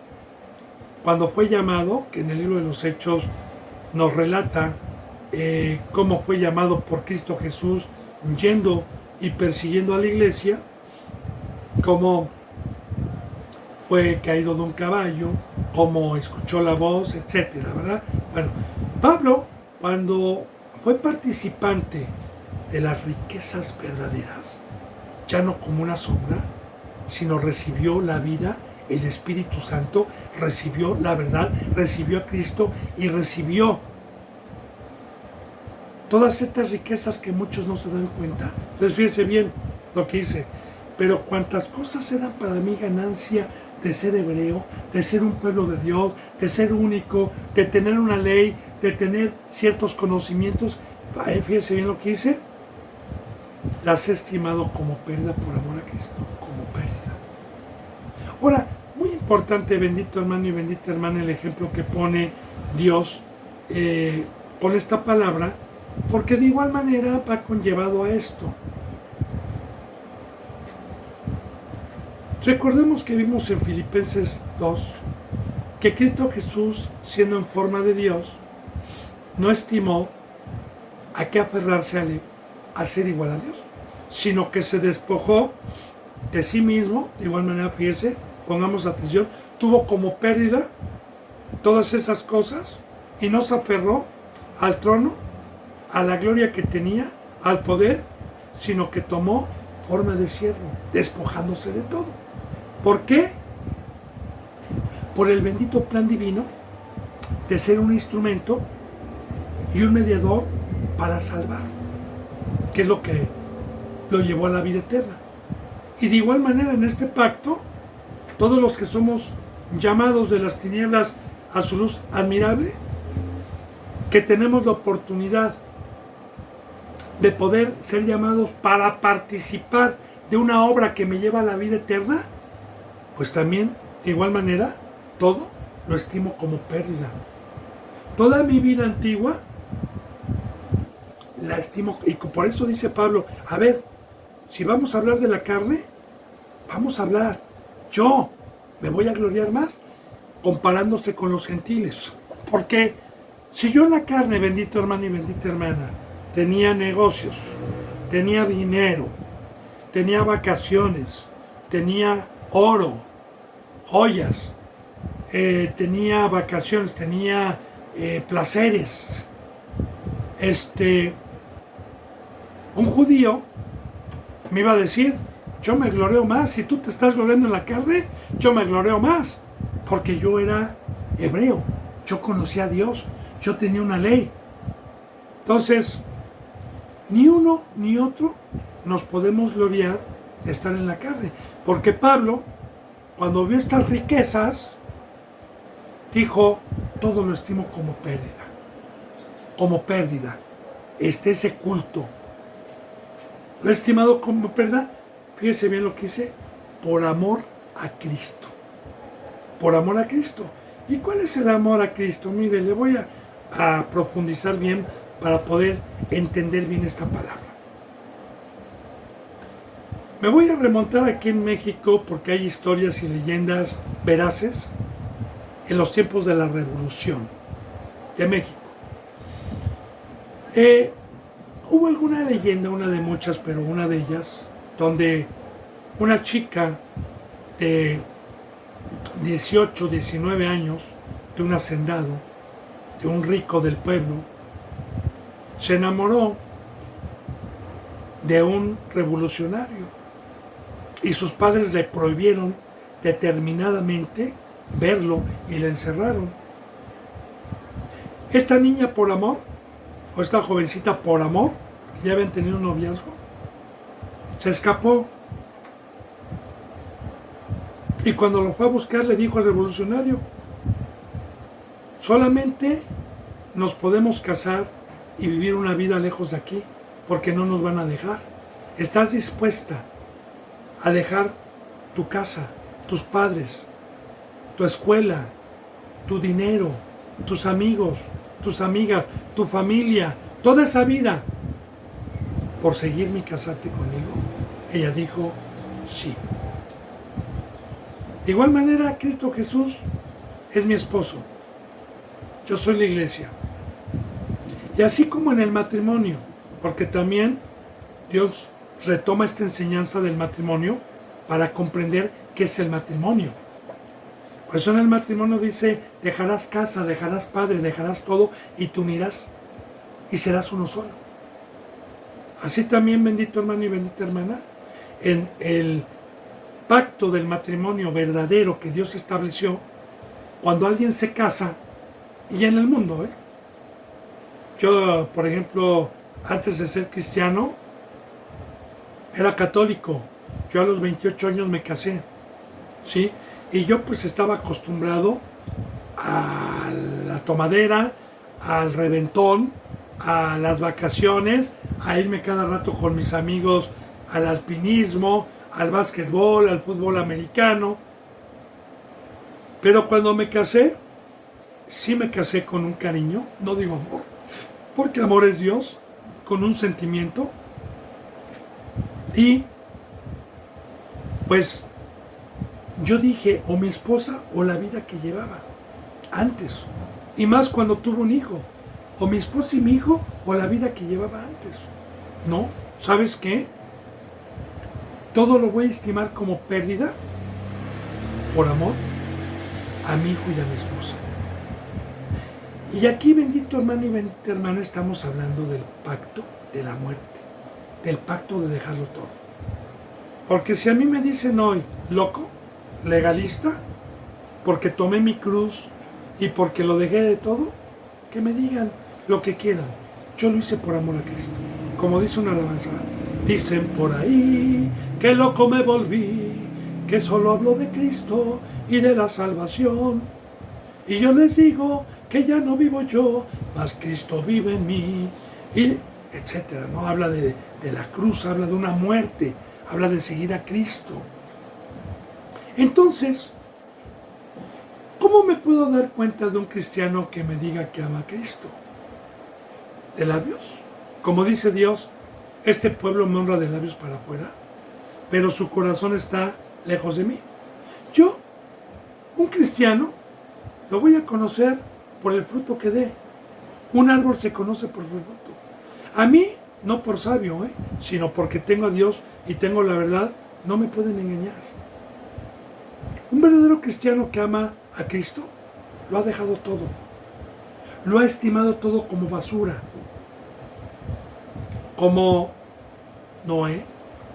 [SPEAKER 1] cuando fue llamado, que en el libro de los Hechos nos relata cómo fue llamado por Cristo Jesús, yendo y persiguiendo a la iglesia, cómo fue caído de un caballo, cómo escuchó la voz, etcétera, ¿verdad? Bueno, Pablo, cuando fue participante de las riquezas verdaderas, ya no como una sombra, sino recibió la vida, el Espíritu Santo, recibió la verdad, recibió a Cristo y recibió todas estas riquezas que muchos no se dan cuenta. Entonces fíjense bien lo que dice: pero cuantas cosas eran para mí ganancia de ser hebreo, de ser un pueblo de Dios, de ser único, de tener una ley, de tener ciertos conocimientos, fíjense bien lo que dice: las he estimado como pérdida por amor a Cristo, como pérdida. Ahora, muy importante, bendito hermano y bendita hermana, el ejemplo que pone Dios con esta palabra, porque de igual manera va conllevado a esto. Recordemos que vimos en Filipenses 2 que Cristo Jesús, siendo en forma de Dios, no estimó a qué aferrarse al ser igual a Dios, sino que se despojó de sí mismo. De igual manera, fíjese, pongamos atención, tuvo como pérdida todas esas cosas y no se aferró al trono, a la gloria que tenía, al poder, sino que tomó forma de siervo, despojándose de todo. ¿Por qué? Por el bendito plan divino de ser un instrumento y un mediador para salvar, que es lo que lo llevó a la vida eterna. Y de igual manera, en este pacto, todos los que somos llamados de las tinieblas a su luz admirable, que tenemos la oportunidad de poder ser llamados para participar de una obra que me lleva a la vida eterna, pues también, de igual manera, todo lo estimo como pérdida. Toda mi vida antigua la estimo, y por eso dice Pablo: a ver, si vamos a hablar de la carne, vamos a hablar, yo me voy a gloriar más comparándose con los gentiles. Porque si yo en la carne, bendito hermano y bendita hermana, tenía negocios, tenía dinero, tenía vacaciones, tenía oro, joyas, tenía vacaciones, tenía placeres, un judío me iba a decir: yo me gloreo más. Si tú te estás gloriando en la carne, yo me gloreo más, porque yo era hebreo, yo conocía a Dios, yo tenía una ley. Entonces, ni uno ni otro nos podemos gloriar de estar en la carne, porque Pablo, cuando vio estas riquezas, dijo: todo lo estimo como pérdida, como pérdida. Ese culto lo he estimado como pérdida. Fíjese bien lo que dice: por amor a Cristo. Por amor a Cristo. ¿Y cuál es el amor a Cristo? Mire, le voy a profundizar bien para poder entender bien esta palabra. Me voy a remontar aquí en México, porque hay historias y leyendas veraces en los tiempos de la Revolución de México. Hubo alguna leyenda, una de muchas, pero una de ellas, donde una chica de 18, 19 años, de un hacendado, de un rico del pueblo, se enamoró de un revolucionario y sus padres le prohibieron determinadamente verlo y la encerraron. Esta niña por amor, o esta jovencita por amor, que ya habían tenido un noviazgo, se escapó. Y cuando lo fue a buscar le dijo al revolucionario, solamente nos podemos casar y vivir una vida lejos de aquí, porque no nos van a dejar. ¿Estás dispuesta a dejar tu casa, tus padres, tu escuela, tu dinero, tus amigos, tus amigas, tu familia, toda esa vida, por seguirme y casarte conmigo? Ella dijo, sí. De igual manera, Cristo Jesús es mi esposo. Yo soy la iglesia. Y así como en el matrimonio, porque también Dios retoma esta enseñanza del matrimonio para comprender qué es el matrimonio. Por eso en el matrimonio dice, dejarás casa, dejarás padre, dejarás todo y te unirás y serás uno solo. Así también, bendito hermano y bendita hermana, en el pacto del matrimonio verdadero que Dios estableció, cuando alguien se casa, y en el mundo, yo, por ejemplo, antes de ser cristiano, era católico. Yo a los 28 años me casé, ¿sí? Y yo pues estaba acostumbrado a la tomadera, al reventón, a las vacaciones, a irme cada rato con mis amigos al alpinismo, al básquetbol, al fútbol americano. Pero cuando me casé, sí me casé con un cariño, no digo amor, porque amor es Dios, con un sentimiento. Y pues yo dije, o mi esposa o la vida que llevaba antes, y más cuando tuvo un hijo, o mi esposa y mi hijo o la vida que llevaba antes. No, ¿sabes qué? Todo lo voy a estimar como pérdida por amor a mi hijo y a mi esposa. Y aquí, bendito hermano y bendita hermana, estamos hablando del pacto de la muerte, del pacto de dejarlo todo. Porque si a mí me dicen hoy, loco, legalista, porque tomé mi cruz y porque lo dejé de todo, que me digan lo que quieran. Yo lo hice por amor a Cristo. Como dice una alabanza, dicen por ahí que loco me volví, que solo hablo de Cristo y de la salvación. Y yo les digo que ya no vivo yo, mas Cristo vive en mí, y etcétera, ¿no? Habla de la cruz, habla de una muerte, habla de seguir a Cristo. Entonces, ¿cómo me puedo dar cuenta de un cristiano que me diga que ama a Cristo? ¿De labios? Como dice Dios, este pueblo me honra de labios para afuera, pero su corazón está lejos de mí. Yo, un cristiano, lo voy a conocer por el fruto que dé. Un árbol se conoce por su fruto. A mí, no por sabio, sino porque tengo a Dios y tengo la verdad, no me pueden engañar. Un verdadero cristiano que ama a Cristo lo ha dejado todo. Lo ha estimado todo como basura. Como Noé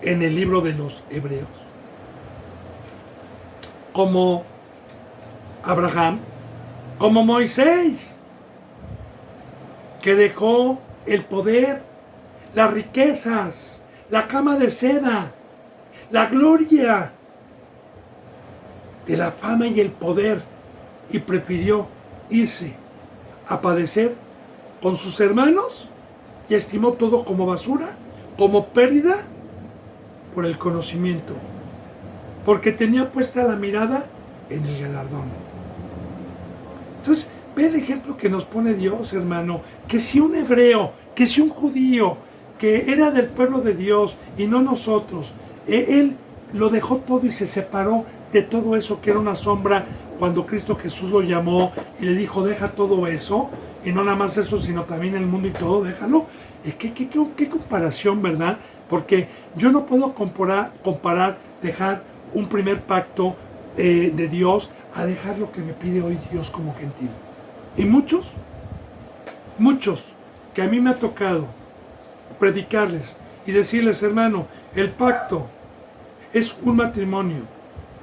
[SPEAKER 1] en el libro de los Hebreos. Como Abraham. Como Moisés, que dejó el poder, las riquezas, la cama de seda, la gloria de la fama y el poder, y prefirió irse a padecer con sus hermanos y estimó todo como basura, como pérdida por el conocimiento, porque tenía puesta la mirada en el galardón. Entonces, ve el ejemplo que nos pone Dios, hermano, que si un hebreo, que si un judío, que era del pueblo de Dios y no nosotros, él lo dejó todo y se separó de todo eso que era una sombra cuando Cristo Jesús lo llamó y le dijo, deja todo eso, y no nada más eso, sino también el mundo y todo, déjalo. ¿Qué comparación, verdad? Porque yo no puedo comparar dejar un primer pacto de Dios a dejar lo que me pide hoy Dios como gentil. Y muchos que a mí me ha tocado predicarles y decirles, hermano, el pacto es un matrimonio,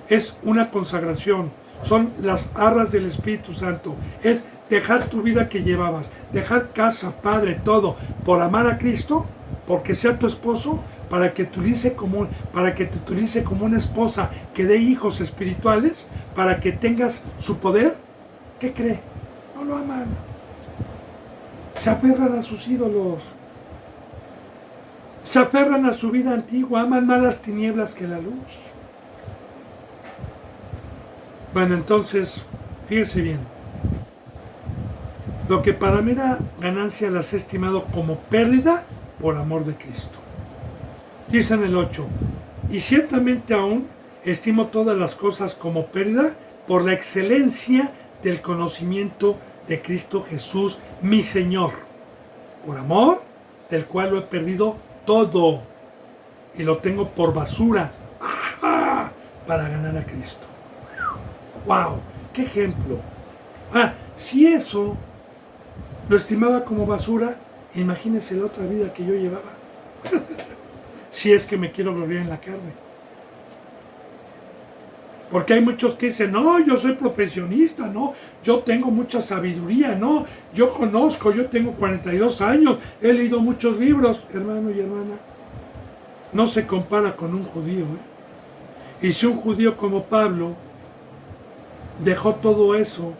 [SPEAKER 1] es una consagración, son las arras del Espíritu Santo, es dejar tu vida que llevabas, dejar casa, padre, todo, por amar a Cristo, porque sea tu esposo, para que te utilice como una esposa que dé hijos espirituales, para que tengas su poder, ¿qué cree? No lo aman. Se aferran a sus ídolos. Se aferran a su vida antigua, aman más las tinieblas que la luz. Bueno, entonces, fíjese bien. Lo que para mí era ganancia las he estimado como pérdida por amor de Cristo. Dice en el 8, y ciertamente aún estimo todas las cosas como pérdida por la excelencia del conocimiento de Cristo Jesús, mi Señor, por amor del cual lo he perdido todo y lo tengo por basura para ganar a Cristo. ¡Wow! ¡Qué ejemplo! Si eso lo estimaba como basura, imagínense la otra vida que yo llevaba. Si es que me quiero gloriar en la carne. Porque hay muchos que dicen, no, yo soy profesionista, no, yo tengo mucha sabiduría, no, yo conozco, yo tengo 42 años, he leído muchos libros. Hermano y hermana, no se compara con un judío. Y si un judío como Pablo dejó todo eso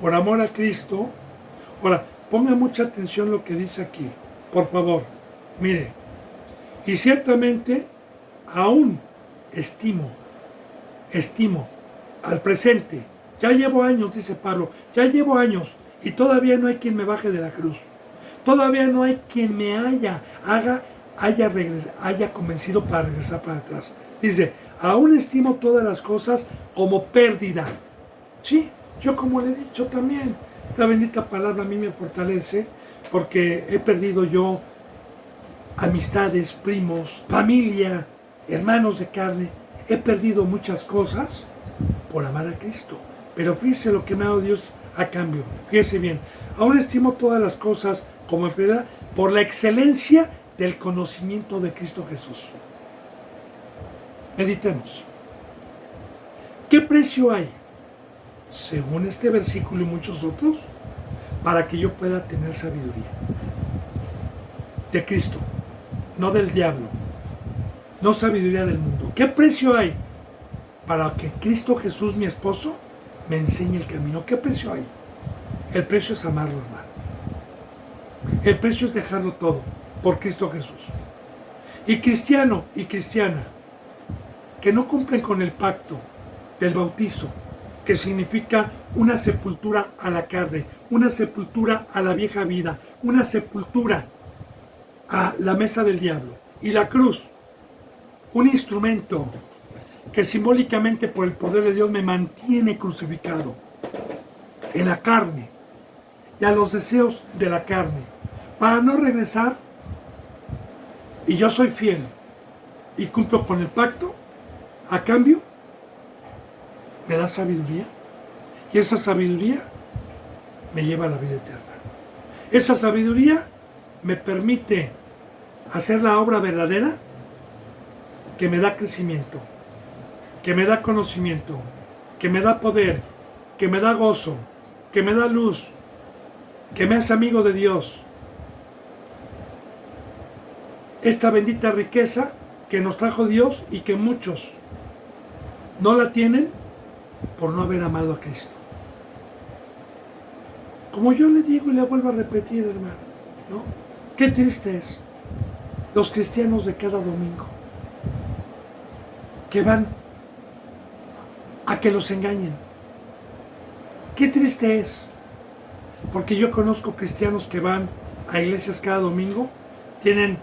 [SPEAKER 1] por amor a Cristo, ahora, ponga mucha atención lo que dice aquí, por favor, mire, y ciertamente aún estimo al presente, ya llevo años, dice Pablo, ya llevo años y todavía no hay quien me baje de la cruz, todavía no hay quien me haya convencido para regresar para atrás. Dice, aún estimo todas las cosas como pérdida. Sí, yo como le he dicho también, esta bendita palabra a mí me fortalece porque he perdido yo amistades, primos, familia, hermanos de carne. He perdido muchas cosas por amar a Cristo. Pero fíjese lo que me ha dado Dios a cambio. Fíjese bien, aún estimo todas las cosas como pérdida por la excelencia del conocimiento de Cristo Jesús. Meditemos. ¿Qué precio hay, según este versículo y muchos otros, para que yo pueda tener sabiduría? De Cristo, no del diablo, no sabiduría del mundo. ¿Qué precio hay para que Cristo Jesús, mi esposo, me enseñe el camino? ¿Qué precio hay? El precio es amarlo, hermano. El precio es dejarlo todo por Cristo Jesús. Y cristiano y cristiana que no cumplen con el pacto del bautizo, que significa una sepultura a la carne, una sepultura a la vieja vida, una sepultura a la mesa del diablo, y la cruz, un instrumento que simbólicamente por el poder de Dios me mantiene crucificado en la carne y a los deseos de la carne, para no regresar, y yo soy fiel y cumplo con el pacto. A cambio, me da sabiduría, y esa sabiduría me lleva a la vida eterna. Esa sabiduría me permite hacer la obra verdadera que me da crecimiento, que me da conocimiento, que me da poder, que me da gozo, que me da luz, que me hace amigo de Dios. Esta bendita riqueza que nos trajo Dios y que muchos no la tienen por no haber amado a Cristo. Como yo le digo y le vuelvo a repetir, hermano, ¿no? Qué triste es los cristianos de cada domingo que van a que los engañen. Qué triste es, porque yo conozco cristianos que van a iglesias cada domingo, tienen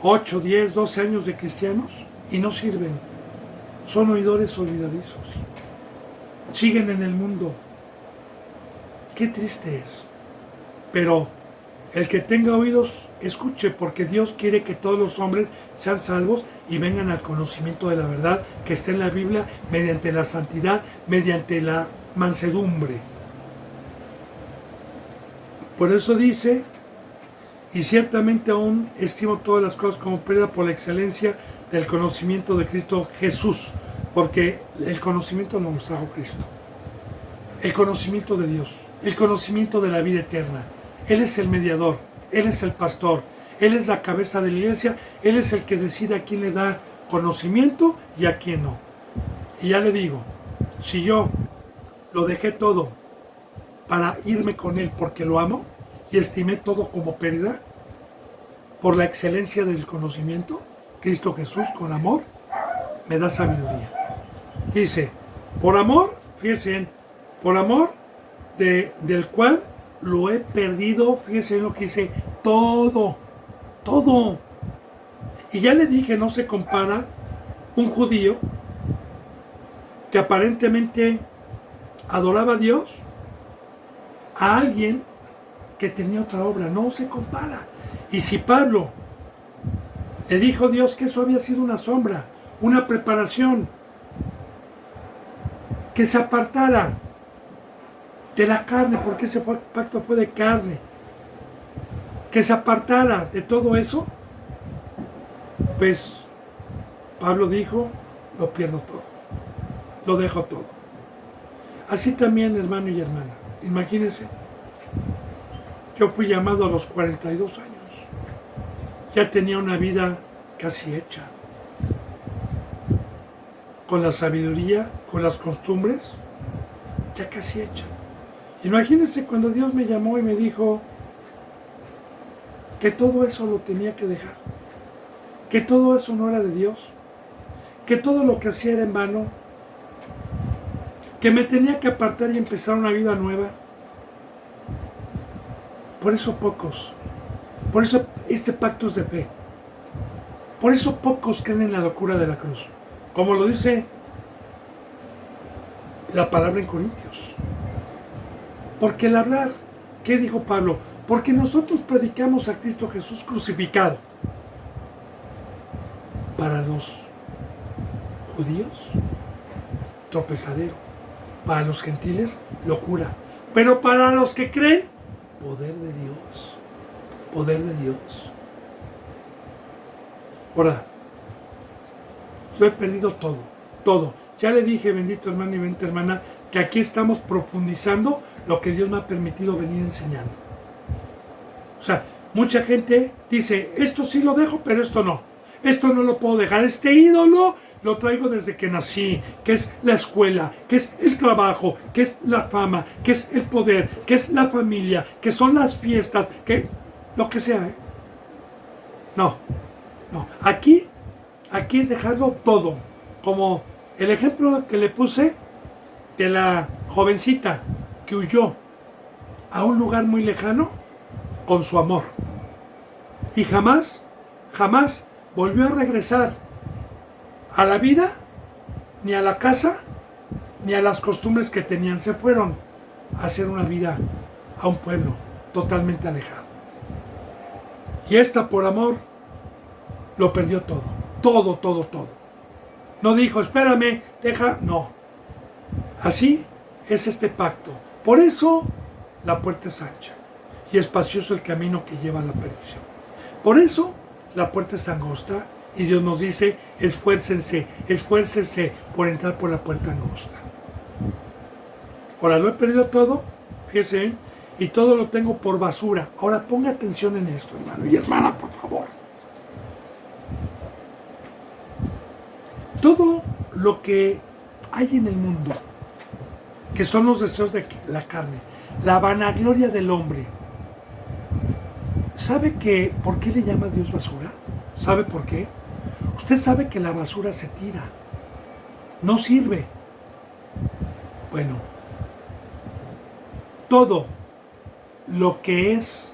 [SPEAKER 1] 8, 10, 12 años de cristianos y no sirven. Son oidores olvidadizos. Siguen en el mundo. Qué triste es. Pero el que tenga oídos, escuche, porque Dios quiere que todos los hombres sean salvos y vengan al conocimiento de la verdad que está en la Biblia, mediante la santidad, mediante la mansedumbre. Por eso dice, y ciertamente aún estimo todas las cosas como pérdida por la excelencia del conocimiento de Cristo Jesús, porque el conocimiento nos trajo Cristo, el conocimiento de Dios. el conocimiento de la vida eterna. Él es el mediador, Él es el pastor, Él es la cabeza de la iglesia, Él es el que decide a quién le da conocimiento y a quién no. Y ya le digo, si yo lo dejé todo para irme con Él porque lo amo y estimé todo como pérdida, por la excelencia del conocimiento, Cristo Jesús con amor me da sabiduría. Dice, por amor, fíjense bien, por amor del cual lo he perdido, fíjense en lo que dice, todo. Y ya le dije, no se compara un judío que aparentemente adoraba a Dios a alguien que tenía otra obra, no se compara. Y si Pablo le dijo a Dios que eso había sido una sombra, una preparación, que se apartara de la carne, porque ese pacto fue de carne, que se apartara de todo eso, pues Pablo dijo, lo pierdo todo, lo dejo todo. Así también, hermano y hermana, imagínense, yo fui llamado a los 42 años, ya tenía una vida casi hecha, con la sabiduría, con las costumbres, ya casi hecha. Imagínense cuando Dios me llamó y me dijo que todo eso lo tenía que dejar, que todo eso no era de Dios, que todo lo que hacía era en vano, que me tenía que apartar y empezar una vida nueva. Por eso pocos, por eso este pacto es de fe, por eso pocos creen en la locura de la cruz, como lo dice la palabra en Corintios. Porque el hablar, ¿qué dijo Pablo? Porque nosotros predicamos a Cristo Jesús crucificado. Para los judíos, tropezadero. Para los gentiles, locura. Pero para los que creen, poder de Dios. Poder de Dios. Ahora, yo he perdido todo. Ya le dije, bendito hermano y bendita hermana, que aquí estamos profundizando lo que Dios me ha permitido venir enseñando. O sea, mucha gente dice, esto sí lo dejo, pero esto no. Esto no lo puedo dejar. Este ídolo lo traigo desde que nací, que es la escuela, que es el trabajo, que es la fama, que es el poder, que es la familia, que son las fiestas, que lo que sea. No. Aquí es dejarlo todo. Como el ejemplo que le puse de la jovencita que huyó a un lugar muy lejano con su amor. Y jamás volvió a regresar a la vida, ni a la casa, ni a las costumbres que tenían. Se fueron a hacer una vida a un pueblo totalmente alejado. Y esta, por amor, lo perdió todo. Todo. No dijo, espérame, no. Así es este pacto. Por eso la puerta es ancha y espacioso el camino que lleva a la perdición. Por eso la puerta es angosta y Dios nos dice, esfuércense por entrar por la puerta angosta. Ahora lo he perdido todo, fíjense, y todo lo tengo por basura. Ahora ponga atención en esto, hermano y hermana, por favor. Todo lo que hay en el mundo, que son los deseos de la carne, la vanagloria del hombre. ¿Sabe por qué le llama Dios basura? ¿Sabe por qué? Usted sabe que la basura se tira, no sirve. Bueno, todo lo que es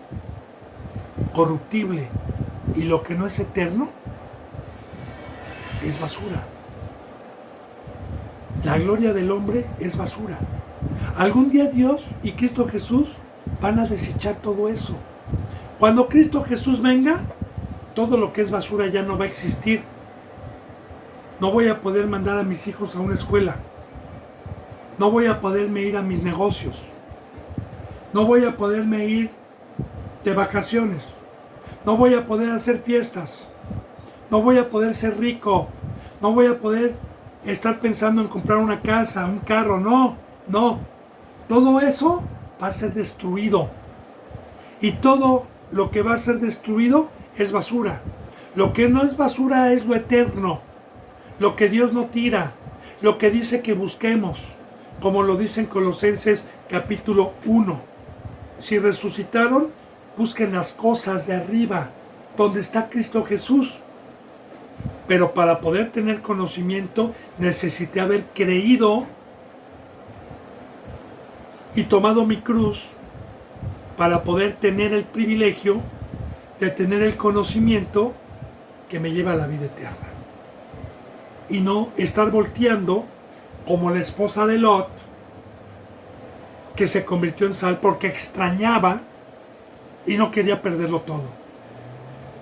[SPEAKER 1] corruptible y lo que no es eterno es basura. La gloria del hombre es basura. Algún día Dios y Cristo Jesús van a desechar todo eso. Cuando Cristo Jesús venga, todo lo que es basura ya no va a existir. No voy a poder mandar a mis hijos a una escuela. No voy a poderme ir a mis negocios. No voy a poderme ir de vacaciones. No voy a poder hacer fiestas. No voy a poder ser rico. No voy a poder estar pensando en comprar una casa, un carro. No. Todo eso va a ser destruido. Y todo lo que va a ser destruido es basura. Lo que no es basura es lo eterno, lo que Dios no tira, lo que dice que busquemos, como lo dice en Colosenses capítulo 1. Si resucitaron, busquen las cosas de arriba, donde está Cristo Jesús. Pero para poder tener conocimiento, necesité haber creído y tomado mi cruz para poder tener el privilegio de tener el conocimiento que me lleva a la vida eterna. Y no estar volteando como la esposa de Lot, que se convirtió en sal porque extrañaba y no quería perderlo todo.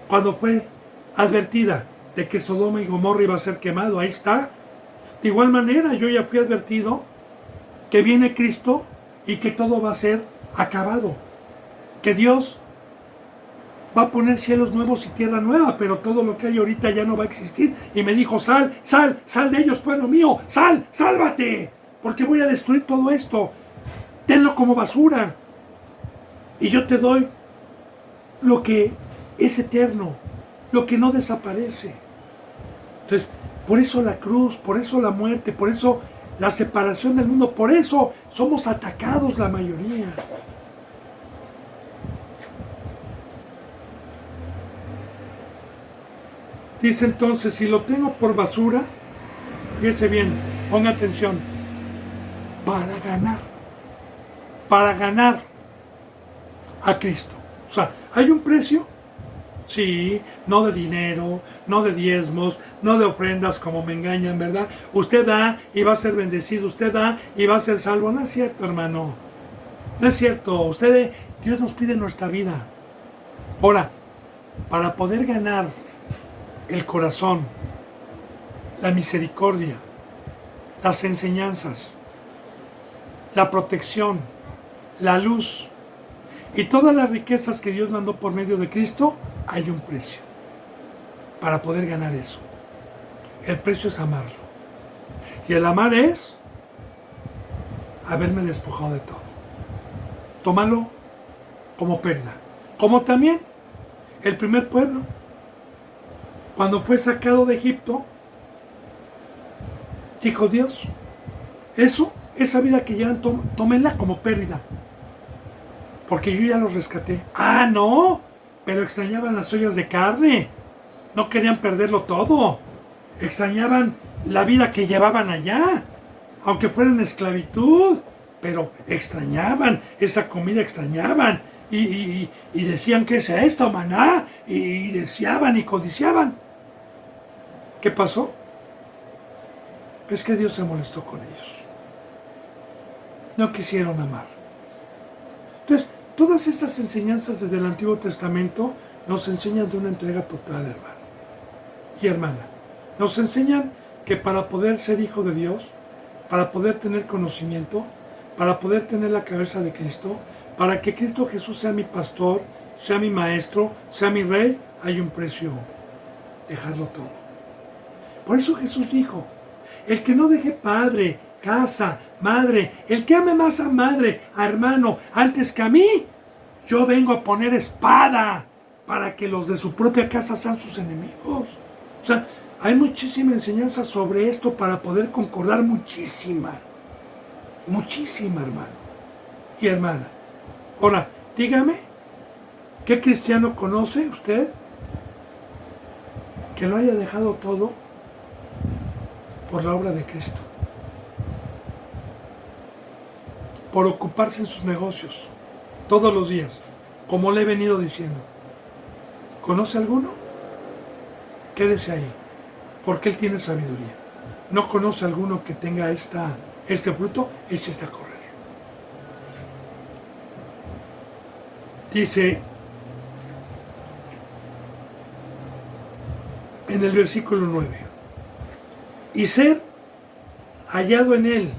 [SPEAKER 1] Cuando fue advertida de que Sodoma y Gomorra iba a ser quemado, ahí está. De igual manera, yo ya fui advertido que viene Cristo y que todo va a ser acabado. Que Dios va a poner cielos nuevos y tierra nueva, pero todo lo que hay ahorita ya no va a existir. Y me dijo, sal, sal, sal de ellos, pueblo mío, sal, sálvate, porque voy a destruir todo esto. Tenlo como basura. Y yo te doy lo que es eterno, lo que no desaparece. Entonces, por eso la cruz, por eso la muerte, por eso la separación del mundo, por eso somos atacados la mayoría. Dice entonces, si lo tengo por basura, fíjese bien, ponga atención, para ganar a Cristo. O sea, ¿hay un precio? Sí, no de dinero, no de diezmos, no de ofrendas como me engañan, ¿verdad? Usted da y va a ser bendecido, usted da y va a ser salvo. No es cierto, hermano. No es cierto. Dios nos pide nuestra vida. Ahora, para poder ganar el corazón, la misericordia, las enseñanzas, la protección, la luz y todas las riquezas que Dios mandó por medio de Cristo, hay un precio para poder ganar eso. El precio es amarlo. Y el amar es haberme despojado de todo. Tómalo como pérdida. Como también el primer pueblo, cuando fue sacado de Egipto, dijo Dios, esa vida que llevan, tómenla como pérdida, porque yo ya los rescaté. Ah, no, pero extrañaban las ollas de carne, no querían perderlo todo, extrañaban la vida que llevaban allá, aunque fuera en esclavitud, pero extrañaban, esa comida extrañaban, y decían, ¿qué es esto, maná? Y deseaban y codiciaban. ¿Qué pasó? Es que Dios se molestó con ellos. No quisieron amar. Entonces, todas estas enseñanzas desde el Antiguo Testamento nos enseñan de una entrega total, hermano y hermana. Nos enseñan que para poder ser hijo de Dios, para poder tener conocimiento, para poder tener la cabeza de Cristo, para que Cristo Jesús sea mi pastor, sea mi maestro, sea mi rey, hay un precio. Dejarlo todo. Por eso Jesús dijo, el que no deje padre, casa, madre, el que ame más a madre, a hermano, antes que a mí, yo vengo a poner espada para que los de su propia casa sean sus enemigos. O sea, hay muchísima enseñanza sobre esto para poder concordar, muchísima, hermano y hermana. Ahora, dígame, ¿qué cristiano conoce usted que lo haya dejado todo por la obra de Cristo? Por ocuparse en sus negocios todos los días, como le he venido diciendo. ¿Conoce alguno? Quédese ahí, porque Él tiene sabiduría. ¿No conoce alguno que tenga este fruto? Échese a correr. Dice en el versículo 9, y ser hallado en Él,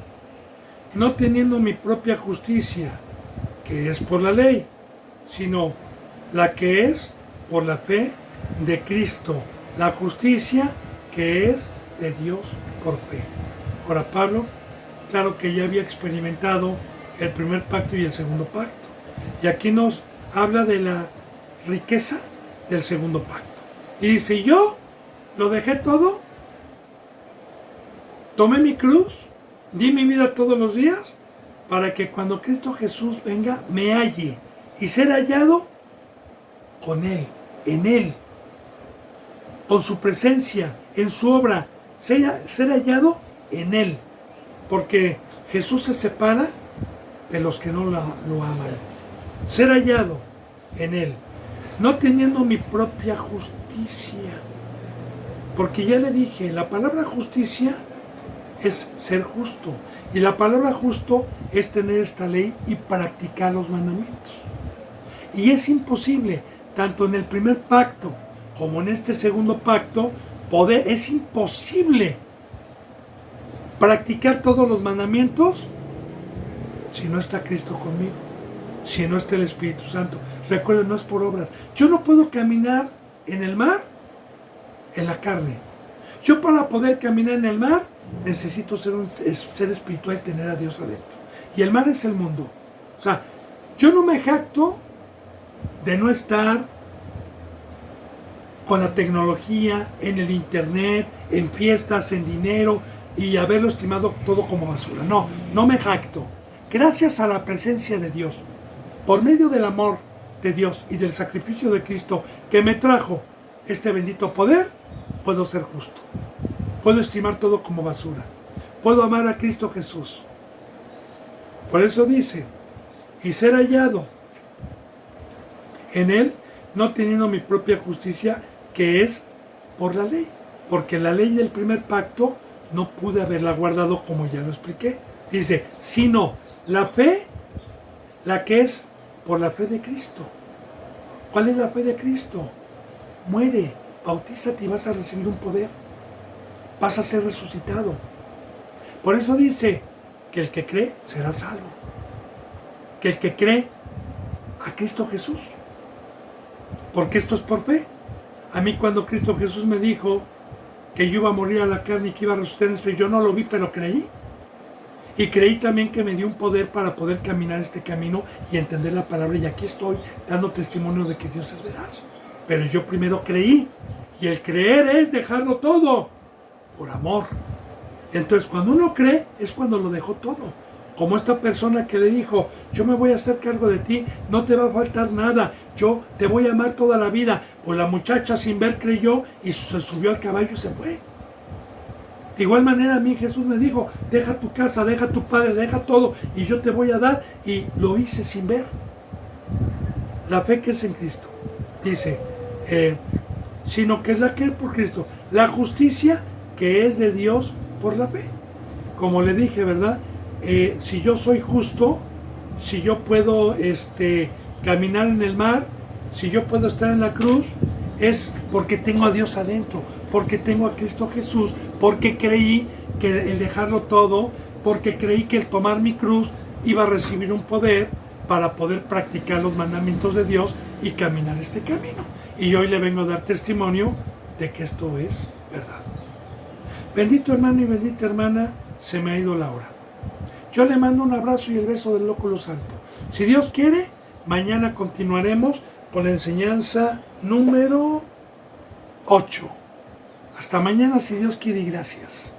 [SPEAKER 1] no teniendo mi propia justicia, que es por la ley, sino la que es por la fe de Cristo, la justicia que es de Dios por fe. Ahora Pablo, claro que ya había experimentado el primer pacto y el segundo pacto. Y aquí nos habla de la riqueza del segundo pacto. Y dice, yo lo dejé todo, tomé mi cruz, di mi vida todos los días, para que cuando Cristo Jesús venga, me halle y ser hallado con Él, en Él, con su presencia, en su obra, ser hallado en Él. Porque Jesús se separa de los que no lo aman. Ser hallado en Él, no teniendo mi propia justicia. Porque ya le dije, la palabra justicia es ser justo. Y la palabra justo es tener esta ley y practicar los mandamientos. Y es imposible, tanto en el primer pacto como en este segundo pacto, es imposible practicar todos los mandamientos si no está Cristo conmigo, si no está el Espíritu Santo. Recuerden, no es por obras. Yo no puedo caminar en el mar, en la carne. Yo para poder caminar en el mar, necesito ser un ser espiritual, tener a Dios adentro. Y el mar es el mundo. O sea, yo no me jacto de no estar con la tecnología, en el internet, en fiestas, en dinero y haberlo estimado todo como basura. No, no me jacto. Gracias a la presencia de Dios, por medio del amor de Dios y del sacrificio de Cristo que me trajo este bendito poder, puedo ser justo. Puedo estimar todo como basura. Puedo amar a Cristo Jesús. Por eso dice, y ser hallado en Él, no teniendo mi propia justicia, que es por la ley. Porque la ley del primer pacto no pude haberla guardado, como ya lo expliqué. Dice, sino la fe, la que es por la fe de Cristo. ¿Cuál es la fe de Cristo? Muere, bautízate y vas a recibir un poder. Vas a ser resucitado. Por eso dice que el que cree será salvo. Que el que cree a Cristo Jesús. Porque esto es por fe. A mí cuando Cristo Jesús me dijo que yo iba a morir a la carne y que iba a resucitar en espíritu, yo no lo vi, pero creí. Y creí también que me dio un poder para poder caminar este camino y entender la palabra. Y aquí estoy dando testimonio de que Dios es veraz. Pero yo primero creí. Y el creer es dejarlo todo por amor. Entonces cuando uno cree es cuando lo dejó todo. Como esta persona que le dijo, yo me voy a hacer cargo de ti, no te va a faltar nada, yo te voy a amar toda la vida. Pues la muchacha sin ver creyó y se subió al caballo y se fue. De igual manera a mí Jesús me dijo, deja tu casa, deja tu padre, deja todo y yo te voy a dar, y lo hice sin ver. La fe que es en Cristo, dice, sino que es la que es por Cristo, la justicia que es de Dios por la fe. Como le dije, ¿verdad? Si yo soy justo, si yo puedo caminar en el mar, si yo puedo estar en la cruz, es porque tengo a Dios adentro, porque tengo a Cristo Jesús, porque creí que el dejarlo todo, porque creí que el tomar mi cruz iba a recibir un poder para poder practicar los mandamientos de Dios y caminar este camino. Y hoy le vengo a dar testimonio de que esto es verdad. Bendito hermano y bendita hermana, se me ha ido la hora. Yo le mando un abrazo y el beso del Lóculo Santo. Si Dios quiere, mañana continuaremos con la enseñanza número 8. Hasta mañana, si Dios quiere, y gracias.